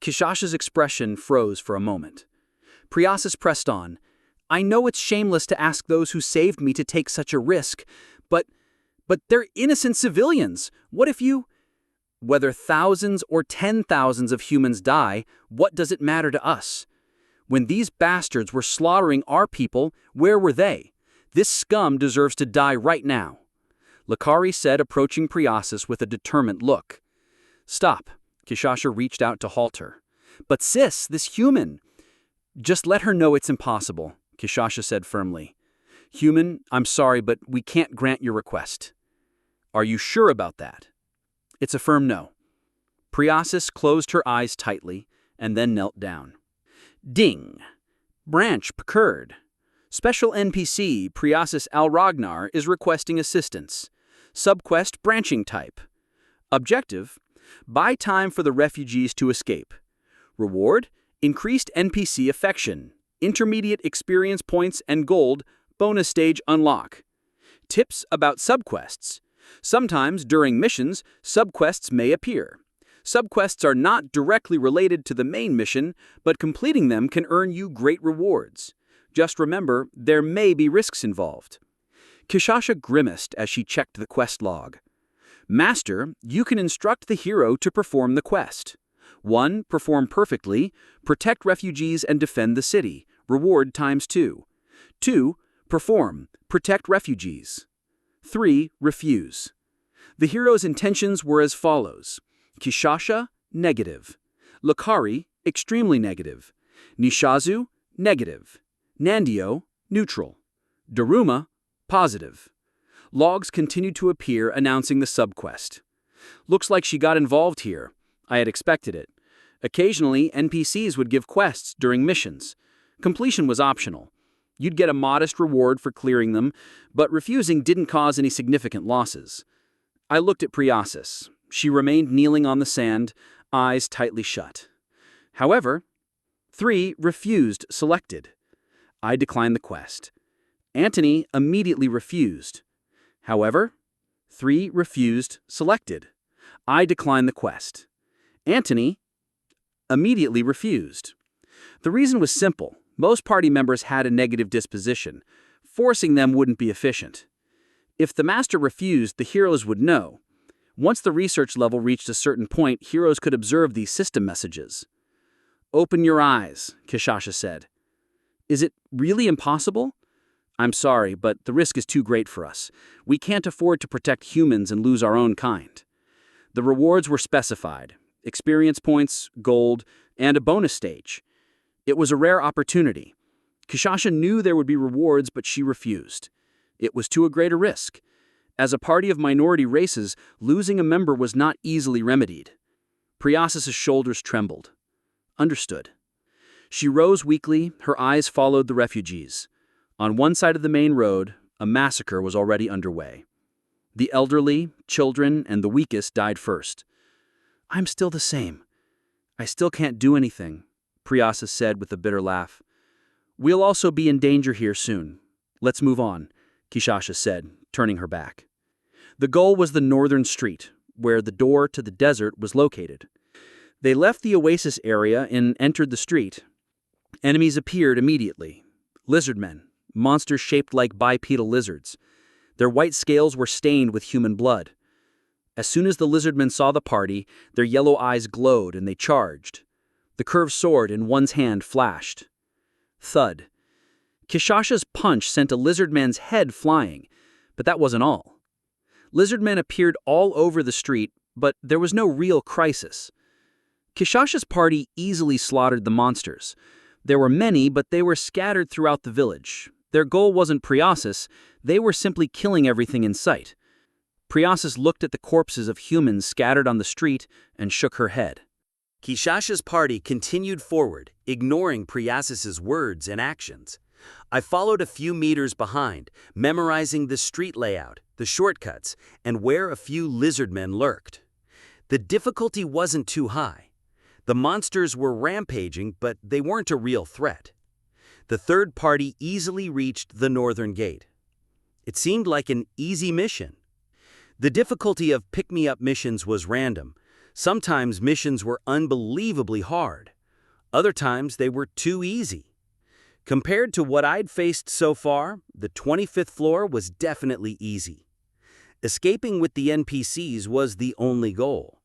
Kishasha's expression froze for a moment. Priasis pressed on. "I know it's shameless to ask those who saved me to take such a risk, but they're innocent civilians. What if you—" "Whether thousands or 10,000s of humans die, what does it matter to us? When these bastards were slaughtering our people, where were they? This scum deserves to die right now," Loki said, approaching Priasis with a determined look. "Stop." Kishasha reached out to halt her. "But sis, this human—" "Just let her know it's impossible," Kishasha said firmly. "Human, I'm sorry, but we can't grant your request." "Are you sure about that?" "It's a firm no." Priasis closed her eyes tightly and then knelt down. Ding. Branch procured. Special NPC Priasis Al Ragnar is requesting assistance. Subquest branching type. Objective: buy time for the refugees to escape. Reward: increased NPC affection, intermediate experience points and gold, bonus stage unlock. Tips about subquests. Sometimes during missions, subquests may appear. Subquests are not directly related to the main mission, but completing them can earn you great rewards. Just remember, there may be risks involved. Kishasha grimaced as she checked the quest log. Master, you can instruct the hero to perform the quest. 1. Perform perfectly. Protect refugees and defend the city. Reward ×2. 2. Perform. Protect refugees. 3. Refuse. The hero's intentions were as follows. Kishasha, negative. Lokari, extremely negative. Nishazu, negative. Nandio, neutral. Daruma, positive. Logs continued to appear announcing the subquest. Looks like she got involved here. I had expected it. Occasionally, NPCs would give quests during missions. Completion was optional. You'd get a modest reward for clearing them, but refusing didn't cause any significant losses. I looked at Priasis. She remained kneeling on the sand, eyes tightly shut. However, 3 refused selected. I declined the quest. Antony immediately refused. However, 3 refused selected. I declined the quest. Antony immediately refused. The reason was simple. Most party members had a negative disposition. Forcing them wouldn't be efficient. If the master refused, the heroes would know. Once the research level reached a certain point, heroes could observe these system messages. "Open your eyes," Kishasha said. "Is it really impossible?" "I'm sorry, but the risk is too great for us. We can't afford to protect humans and lose our own kind." The rewards were specified: experience points, gold, and a bonus stage. It was a rare opportunity. Kishasha knew there would be rewards, but she refused. It was too great a risk. As a party of minority races, losing a member was not easily remedied. Priasis' shoulders trembled. Understood. She rose weakly, her eyes followed the refugees. On one side of the main road, a massacre was already underway. The elderly, children, and the weakest died first. "I'm still the same. I still can't do anything," Priasis said with a bitter laugh. "We'll also be in danger here soon. Let's move on," Kishasha said, turning her back. The goal was the northern street, where the door to the desert was located. They left the oasis area and entered the street. Enemies appeared immediately. Lizardmen, monsters shaped like bipedal lizards. Their white scales were stained with human blood. As soon as the lizardmen saw the party, their yellow eyes glowed and they charged. The curved sword in one's hand flashed. Thud. Kishasha's punch sent a lizardman's head flying, but that wasn't all. Lizardmen appeared all over the street, but there was no real crisis. Kishasha's party easily slaughtered the monsters. There were many, but they were scattered throughout the village. Their goal wasn't Priasis, they were simply killing everything in sight. Priasis looked at the corpses of humans scattered on the street and shook her head.
Kishasha's party continued forward, ignoring Priasis's words and actions. I followed a few meters behind, memorizing the street layout, the shortcuts, and where a few lizardmen lurked. The difficulty wasn't too high. The monsters were rampaging, but they weren't a real threat. The third party easily reached the northern gate. It seemed like an easy mission. The difficulty of pick-me-up missions was random. Sometimes missions were unbelievably hard. Other times they were too easy. Compared to what I'd faced so far, the 25th floor was definitely easy. Escaping with the NPCs was the only goal.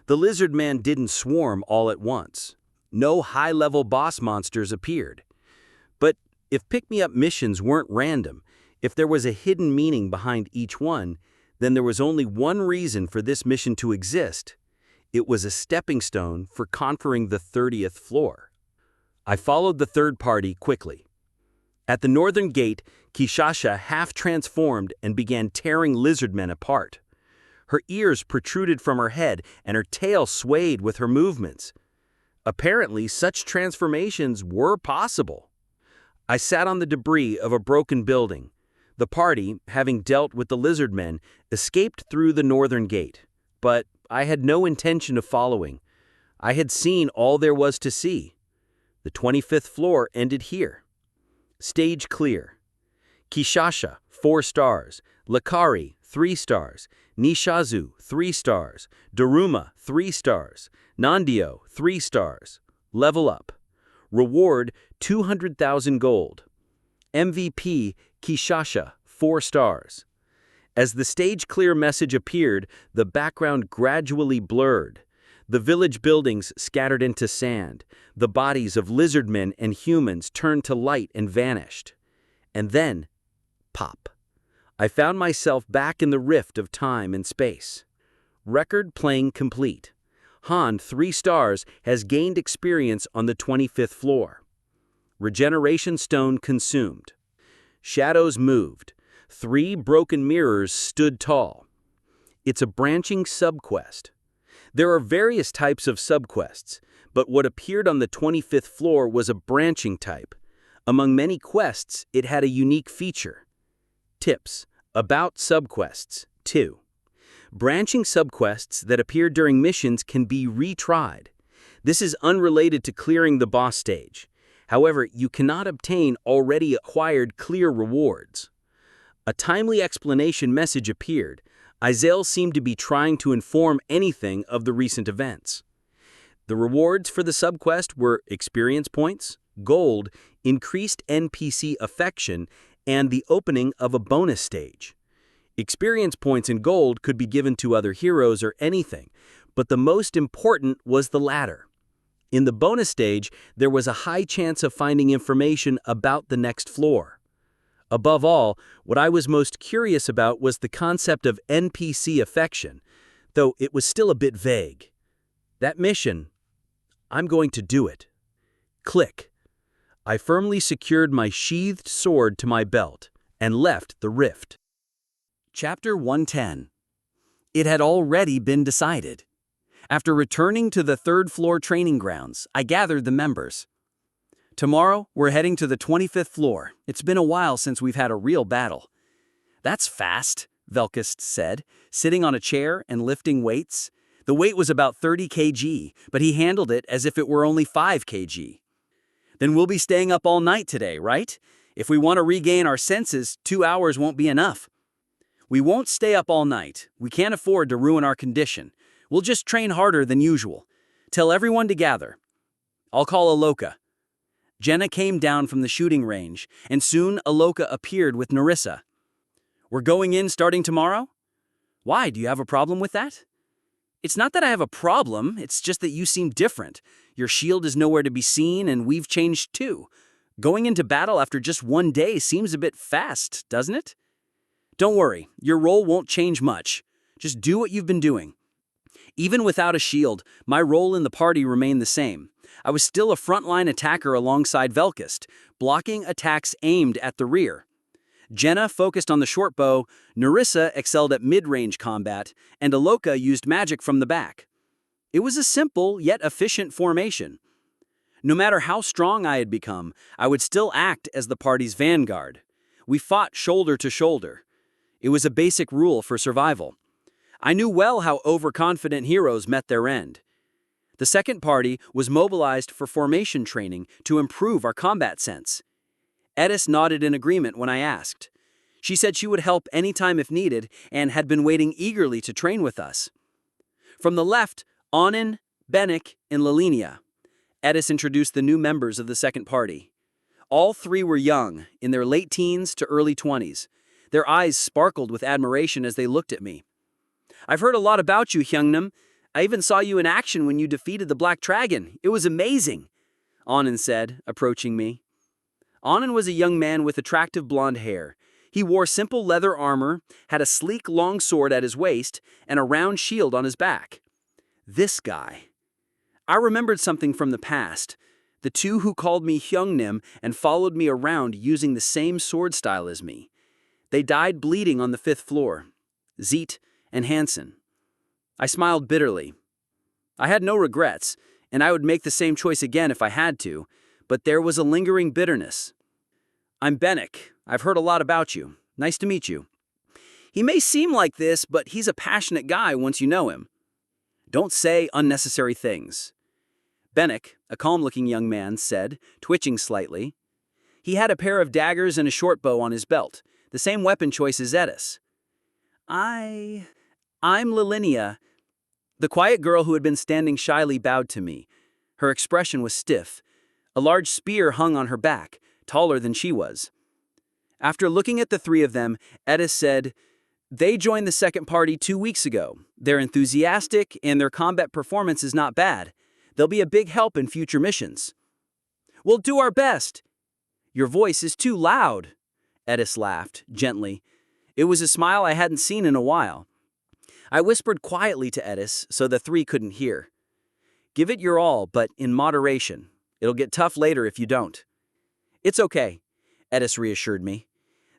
The lizard man didn't swarm all at once. No high-level boss monsters appeared. But if pick-me-up missions weren't random, if there was a hidden meaning behind each one, then there was only one reason for this mission to exist. It was a stepping stone for conquering the 30th floor. I followed the third party quickly. At the northern gate, Kishasha half-transformed and began tearing lizardmen apart. Her ears protruded from her head and her tail swayed with her movements. Apparently, such transformations were possible. I sat on the debris of a broken building. The party, having dealt with the lizardmen, escaped through the northern gate. But I had no intention of following. I had seen all there was to see. The 25th floor ended here. Stage clear. Kishasha, 4 stars. Lokari, 3 stars. Nishazu, 3 stars. Daruma, 3 stars. Nandio, 3 stars. Level up. Reward, 200,000 gold. MVP, Kishasha, 4 stars. As the stage clear message appeared, the background gradually blurred. The village buildings scattered into sand. The bodies of lizardmen and humans turned to light and vanished. And then, pop. I found myself back in the rift of time and space. Record playing complete.
Han, 3 stars, has gained experience on the 25th floor. Regeneration stone consumed. Shadows moved. 3 broken mirrors stood tall. It's a branching subquest. There are various types of subquests, but what appeared on the 25th floor was a branching type. Among many quests, it had a unique feature. Tips about subquests. 2. Branching subquests that appear during missions can be retried. This is unrelated to clearing the boss stage. However, you cannot obtain already acquired clear rewards. A timely explanation message appeared. Izel seemed to be trying to inform anything of the recent events. The rewards for the subquest were experience points, gold, increased NPC affection, and the opening of a bonus stage. Experience points and gold could be given to other heroes or anything, but the most important was the latter. In the bonus stage, there was a high chance of finding information about the next floor. Above all, what I was most curious about was the concept of NPC affection, though it was still a bit vague. That mission, I'm going to do it. Click. I firmly secured my sheathed sword to my belt and left the rift.
Chapter 110. It had already been decided. After returning to the 3rd floor training grounds, I gathered the members. Tomorrow, we're heading to the 25th floor. It's been a while since we've had a real battle. That's fast, Velkist said, sitting on a chair and lifting weights. The weight was about 30 kg, but he handled it as if it were only 5 kg. Then we'll be staying up all night today, right? If we want to regain our senses, 2 hours won't be enough. We won't stay up all night. We can't afford to ruin our condition. We'll just train harder than usual. Tell everyone to gather. I'll call Aloka. Jenna came down from the shooting range, and soon Aloka appeared with Narissa. We're going in starting tomorrow? Why, do you have a problem with that? It's not that I have a problem, it's just that you seem different. Your shield is nowhere to be seen, and we've changed too. Going into battle after just 1 day seems a bit fast, doesn't it? Don't worry, your role won't change much. Just do what you've been doing. Even without a shield, my role in the party remained the same. I was still a frontline attacker alongside Velkist, blocking attacks aimed at the rear. Jenna focused on the short bow, Narissa excelled at mid-range combat, and Aloka used magic from the back. It was a simple yet efficient formation. No matter how strong I had become, I would still act as the party's vanguard. We fought shoulder to shoulder. It was a basic rule for survival. I knew well how overconfident heroes met their end. The second party was mobilized for formation training to improve our combat sense. Edis nodded in agreement when I asked. She said she would help anytime if needed and had been waiting eagerly to train with us. From the left, Anin, Benik, and Lilinia. Edis introduced the new members of the second party. All 3 were young, in their late teens to early 20s. Their eyes sparkled with admiration as they looked at me. I've heard a lot about you, Hyungnam. I even saw you in action when you defeated the Black Dragon. It was amazing, Anin said, approaching me. Anin was a young man with attractive blonde hair. He wore simple leather armor, had a sleek long sword at his waist, and a round shield on his back. This guy. I remembered something from the past. The 2 who called me Hyungnam and followed me around using the same sword style as me. They died bleeding on the 5th floor. Zeet and Hansen. I smiled bitterly. I had no regrets, and I would make the same choice again if I had to, but there was a lingering bitterness. I'm Benik. I've heard a lot about you. Nice to meet you. He may seem like this, but he's a passionate guy once you know him. Don't say unnecessary things. Benik, a calm-looking young man, said, twitching slightly. He had a pair of daggers and a short bow on his belt, the same weapon choice as Edis. I'm Lilinia. The quiet girl who had been standing shyly bowed to me. Her expression was stiff. A large spear hung on her back, taller than she was. After looking at the 3 of them, Edis said, They joined the second party 2 weeks ago. They're enthusiastic, and their combat performance is not bad. They'll be a big help in future missions. We'll do our best. Your voice is too loud, Edis laughed, gently. It was a smile I hadn't seen in a while. I whispered quietly to Edis so the 3 couldn't hear.
Give it your all, but in moderation. It'll get tough later if you don't. It's okay, Edis reassured me.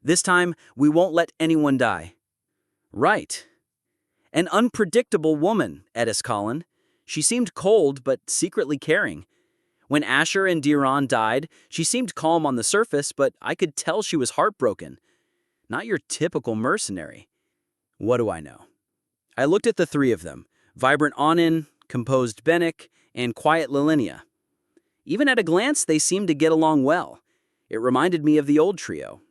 This time, we won't let anyone die. Right. An unpredictable woman, Edis Collin. She seemed cold, but secretly caring. When Asher and Diran died, she seemed calm on the surface, but I could tell she was heartbroken. Not your typical mercenary. What do I know? I looked at the three of them, vibrant Anin, composed Bennick, and quiet Lilinia. Even at a glance, they seemed to get along well. It reminded me of the old trio.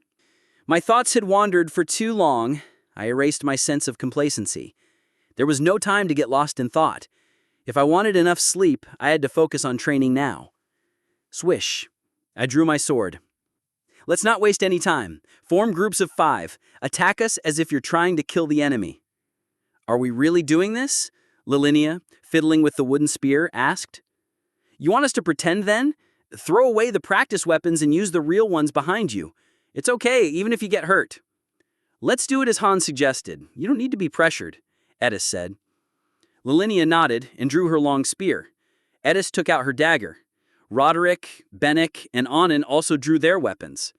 My thoughts had wandered for too long. I erased my sense of complacency. There was no time to get lost in thought. If I wanted enough sleep, I had to focus on training now. Swish. I drew my sword. Let's not waste any time. Form groups of 5. Attack us as if you're trying to kill the enemy. Are we really doing this? Lilinia, fiddling with the wooden spear, asked. You want us to pretend then? Throw away the practice weapons and use the real ones behind you. It's okay, even if you get hurt. Let's do it as Han suggested. You don't need to be pressured, Edis said. Lilinia nodded and drew her long spear. Edis took out her dagger. Roderick, Bennick, and Anin also drew their weapons.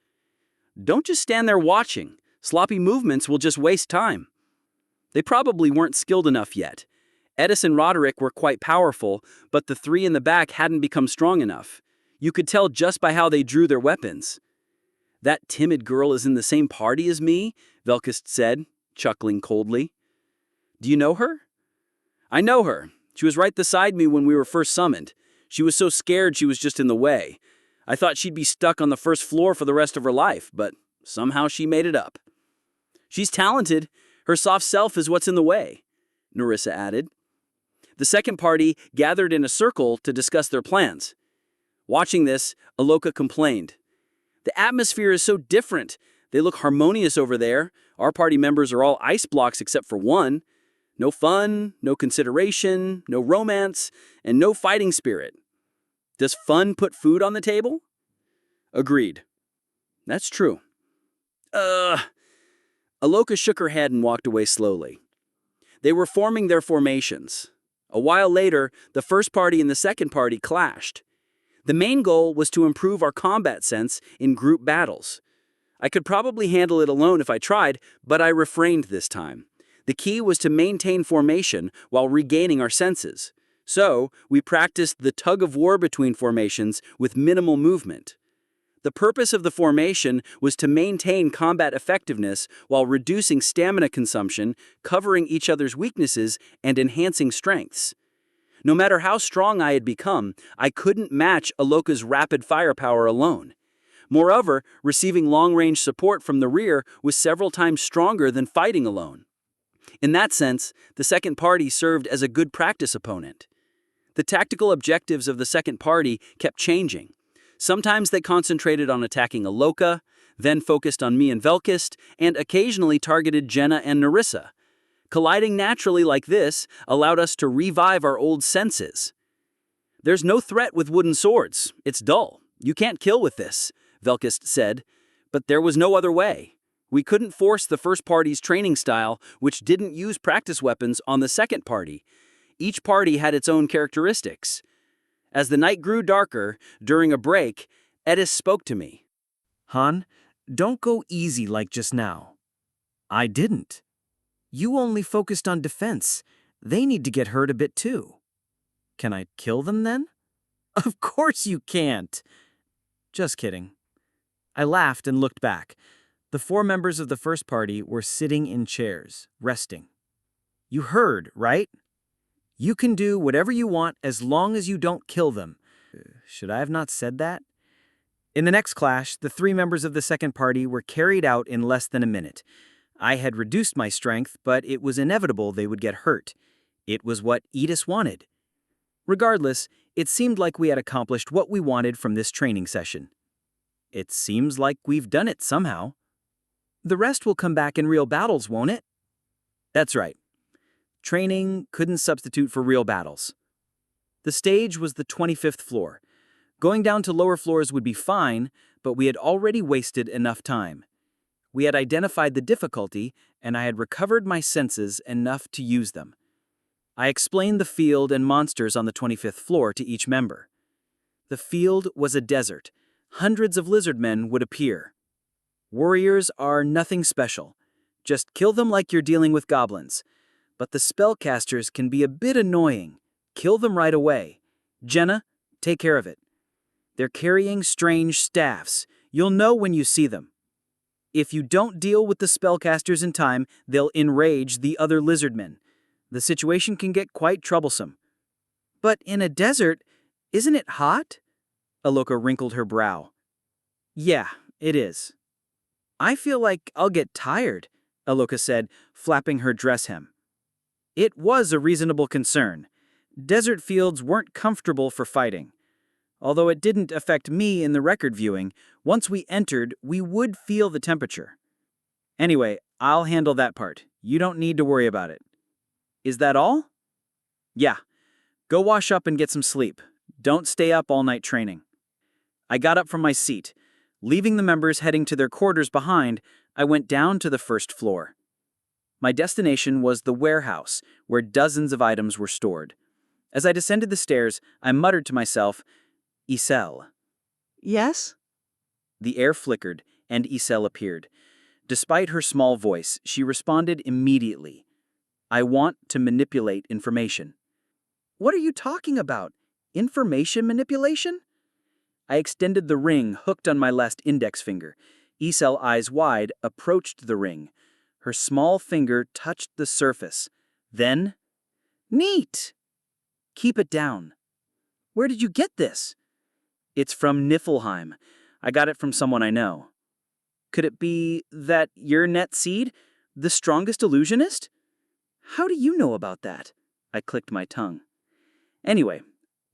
Don't just stand there watching. Sloppy movements will just waste time. They probably weren't skilled enough yet. Edis and Roderick were quite powerful, but the three in the back hadn't become strong enough. You could tell just by how they drew their weapons. That timid girl is in the same party as me, Velkist said, chuckling coldly. Do you know her? I know her. She was right beside me when we were first summoned. She was so scared she was just in the way. I thought she'd be stuck on the first floor for the rest of her life, but somehow she made it up. She's talented. Her soft self is what's in the way, Narissa added. The second party gathered in a circle to discuss their plans. Watching this, Aloka complained. The atmosphere is so different. They look harmonious over there. Our party members are all ice blocks except for one. No fun, no consideration, no romance, and no fighting spirit. Does fun put food on the table? Agreed. That's true. Aloka shook her head and walked away slowly. They were forming their formations. A while later, the first party and the second party clashed. The main goal was to improve our combat sense in group battles. I could probably handle it alone if I tried, but I refrained this time. The key was to maintain formation while regaining our senses. So, we practiced the tug-of-war between formations with minimal movement. The purpose of the formation was to maintain combat effectiveness while reducing stamina consumption, covering each other's weaknesses, and enhancing strengths. No matter how strong I had become, I couldn't match Aloka's rapid firepower alone. Moreover, receiving long-range support from the rear was several times stronger than fighting alone. In that sense, the second party served as a good practice opponent. The tactical objectives of the second party kept changing. Sometimes they concentrated on attacking Aloka, then focused on me and Velkist, and occasionally targeted Jenna and Narissa. Colliding naturally like this allowed us to revive our old senses. There's no threat with wooden swords. It's dull. You can't kill with this, Velkist said. But there was no other way. We couldn't force the first party's training style, which didn't use practice weapons, on the second party. Each party had its own characteristics. As the night grew darker, during a break, Edis spoke to me.
Han, don't go easy like just now. I didn't. You only focused on defense. They need to get hurt a bit too. Can I kill them then? Of course you can't. Just kidding. I laughed and looked back. The 4 members of the first party were sitting in chairs, resting. You heard, right? You can do whatever you want as long as you don't kill them. Should I have not said that? In the next clash, the 3 members of the second party were carried out in less than a minute. I had reduced my strength, but it was inevitable they would get hurt. It was what Edis wanted. Regardless, it seemed like we had accomplished what we wanted from this training session. It seems like we've done it somehow. The rest will come back in real battles, won't it? That's right. Training couldn't substitute for real battles. The stage was the 25th floor. Going down to lower floors would be fine, but we had already wasted enough time. We had identified the difficulty, and I had recovered my senses enough to use them.
I explained the field and monsters on the 25th floor to each member. The field was a desert. Hundreds of lizard men would appear. Warriors are nothing special. Just kill them like you're dealing with goblins. But the spellcasters can be a bit annoying. Kill them right away. Jenna, take care of it. They're carrying strange staffs. You'll know when you see them. If you don't deal with the spellcasters in time, they'll enrage the other lizardmen. The situation can get quite troublesome. But in a desert, isn't it hot? Aloka wrinkled her brow. Yeah, it is. I feel like I'll get tired, Aloka said, flapping her dress hem. It was a reasonable concern. Desert fields weren't comfortable for fighting. Although it didn't affect me in the record viewing, once we entered, we would feel the temperature. Anyway, I'll handle that part. You don't need to worry about it. Is that all? Yeah. Go wash up and get some sleep. Don't stay up all night training. I got up from my seat. Leaving the members heading to their quarters behind, I went down to the first floor. My destination was the warehouse, where dozens of items were stored. As I descended the stairs, I muttered to myself, Isel.
Yes?
The air flickered, and Isel appeared. Despite her small voice, she responded immediately. I want to manipulate information. What are you talking about? Information manipulation? I extended the ring hooked on my left index finger. Isel, eyes wide, approached the ring. Her small finger touched the surface. Then, neat! Keep it down. Where did you get this? It's from Niflheim. I got it from someone I know. Could it be that you're Net Seed, the strongest illusionist? How do you know about that? I clicked my tongue. Anyway,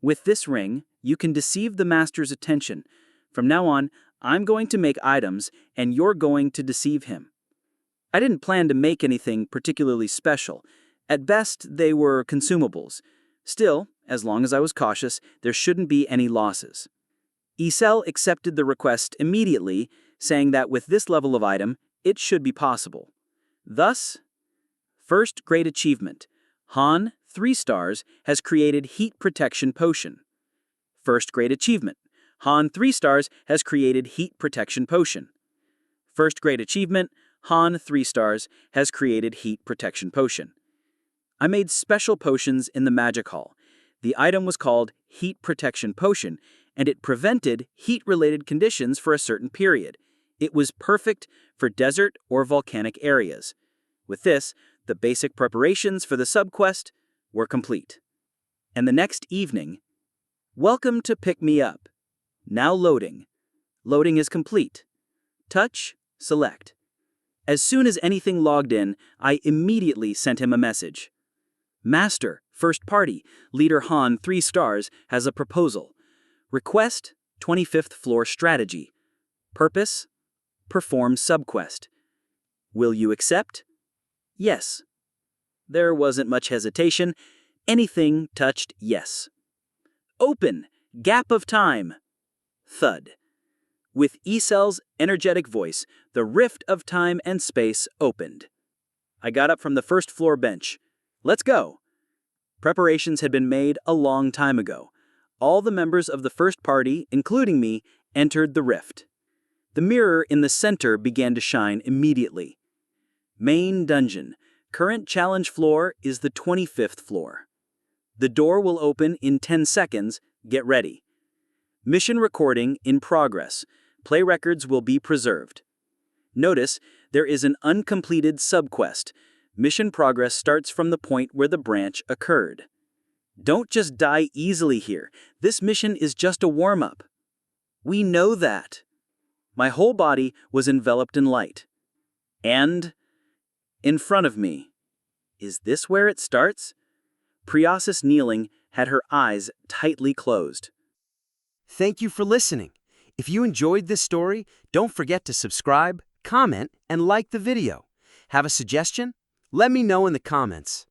with this ring, you can deceive the master's attention. From now on, I'm going to make items, and you're going to deceive him. I didn't plan to make anything particularly special. At best, they were consumables. Still, as long as I was cautious, there shouldn't be any losses. Isel accepted the request immediately, saying that with this level of item, it should be possible. Thus, first great achievement. Han, 3 stars, has created Heat Protection Potion. First great achievement. Han, 3 stars, has created Heat Protection Potion. First great achievement. Han, 3 stars, has created Heat Protection Potion. I made special potions in the Magic Hall. The item was called Heat Protection Potion, and it prevented heat-related conditions for a certain period. It was perfect for desert or volcanic areas. With this, the basic preparations for the subquest were complete. And the next evening, welcome to Pick Me Up. Now loading. Loading is complete. Touch, select. As soon as anything logged in, I immediately sent him a message. Master, first party, leader Han, 3 stars, has a proposal. Request, 25th floor strategy. Purpose, perform subquest. Will you accept? Yes. There wasn't much hesitation. Anything touched yes. Open, gap of time. Thud. With Isel's energetic voice, the rift of time and space opened. I got up from the first floor bench. Let's go. Preparations had been made a long time ago. All the members of the first party, including me, entered the rift. The mirror in the center began to shine immediately. Main dungeon. Current challenge floor is the 25th floor. The door will open in 10 seconds. Get ready. Mission recording in progress. Play records will be preserved. Notice there is an uncompleted subquest. Mission progress starts from the point where the branch occurred. Don't just die easily here. This mission is just a warm-up. We know that. My whole body was enveloped in light. And in front of me. Is this where it starts? Priasis, kneeling, had her eyes tightly closed.
Thank you for listening. If you enjoyed this story, don't forget to subscribe, comment, and like the video. Have a suggestion? Let me know in the comments.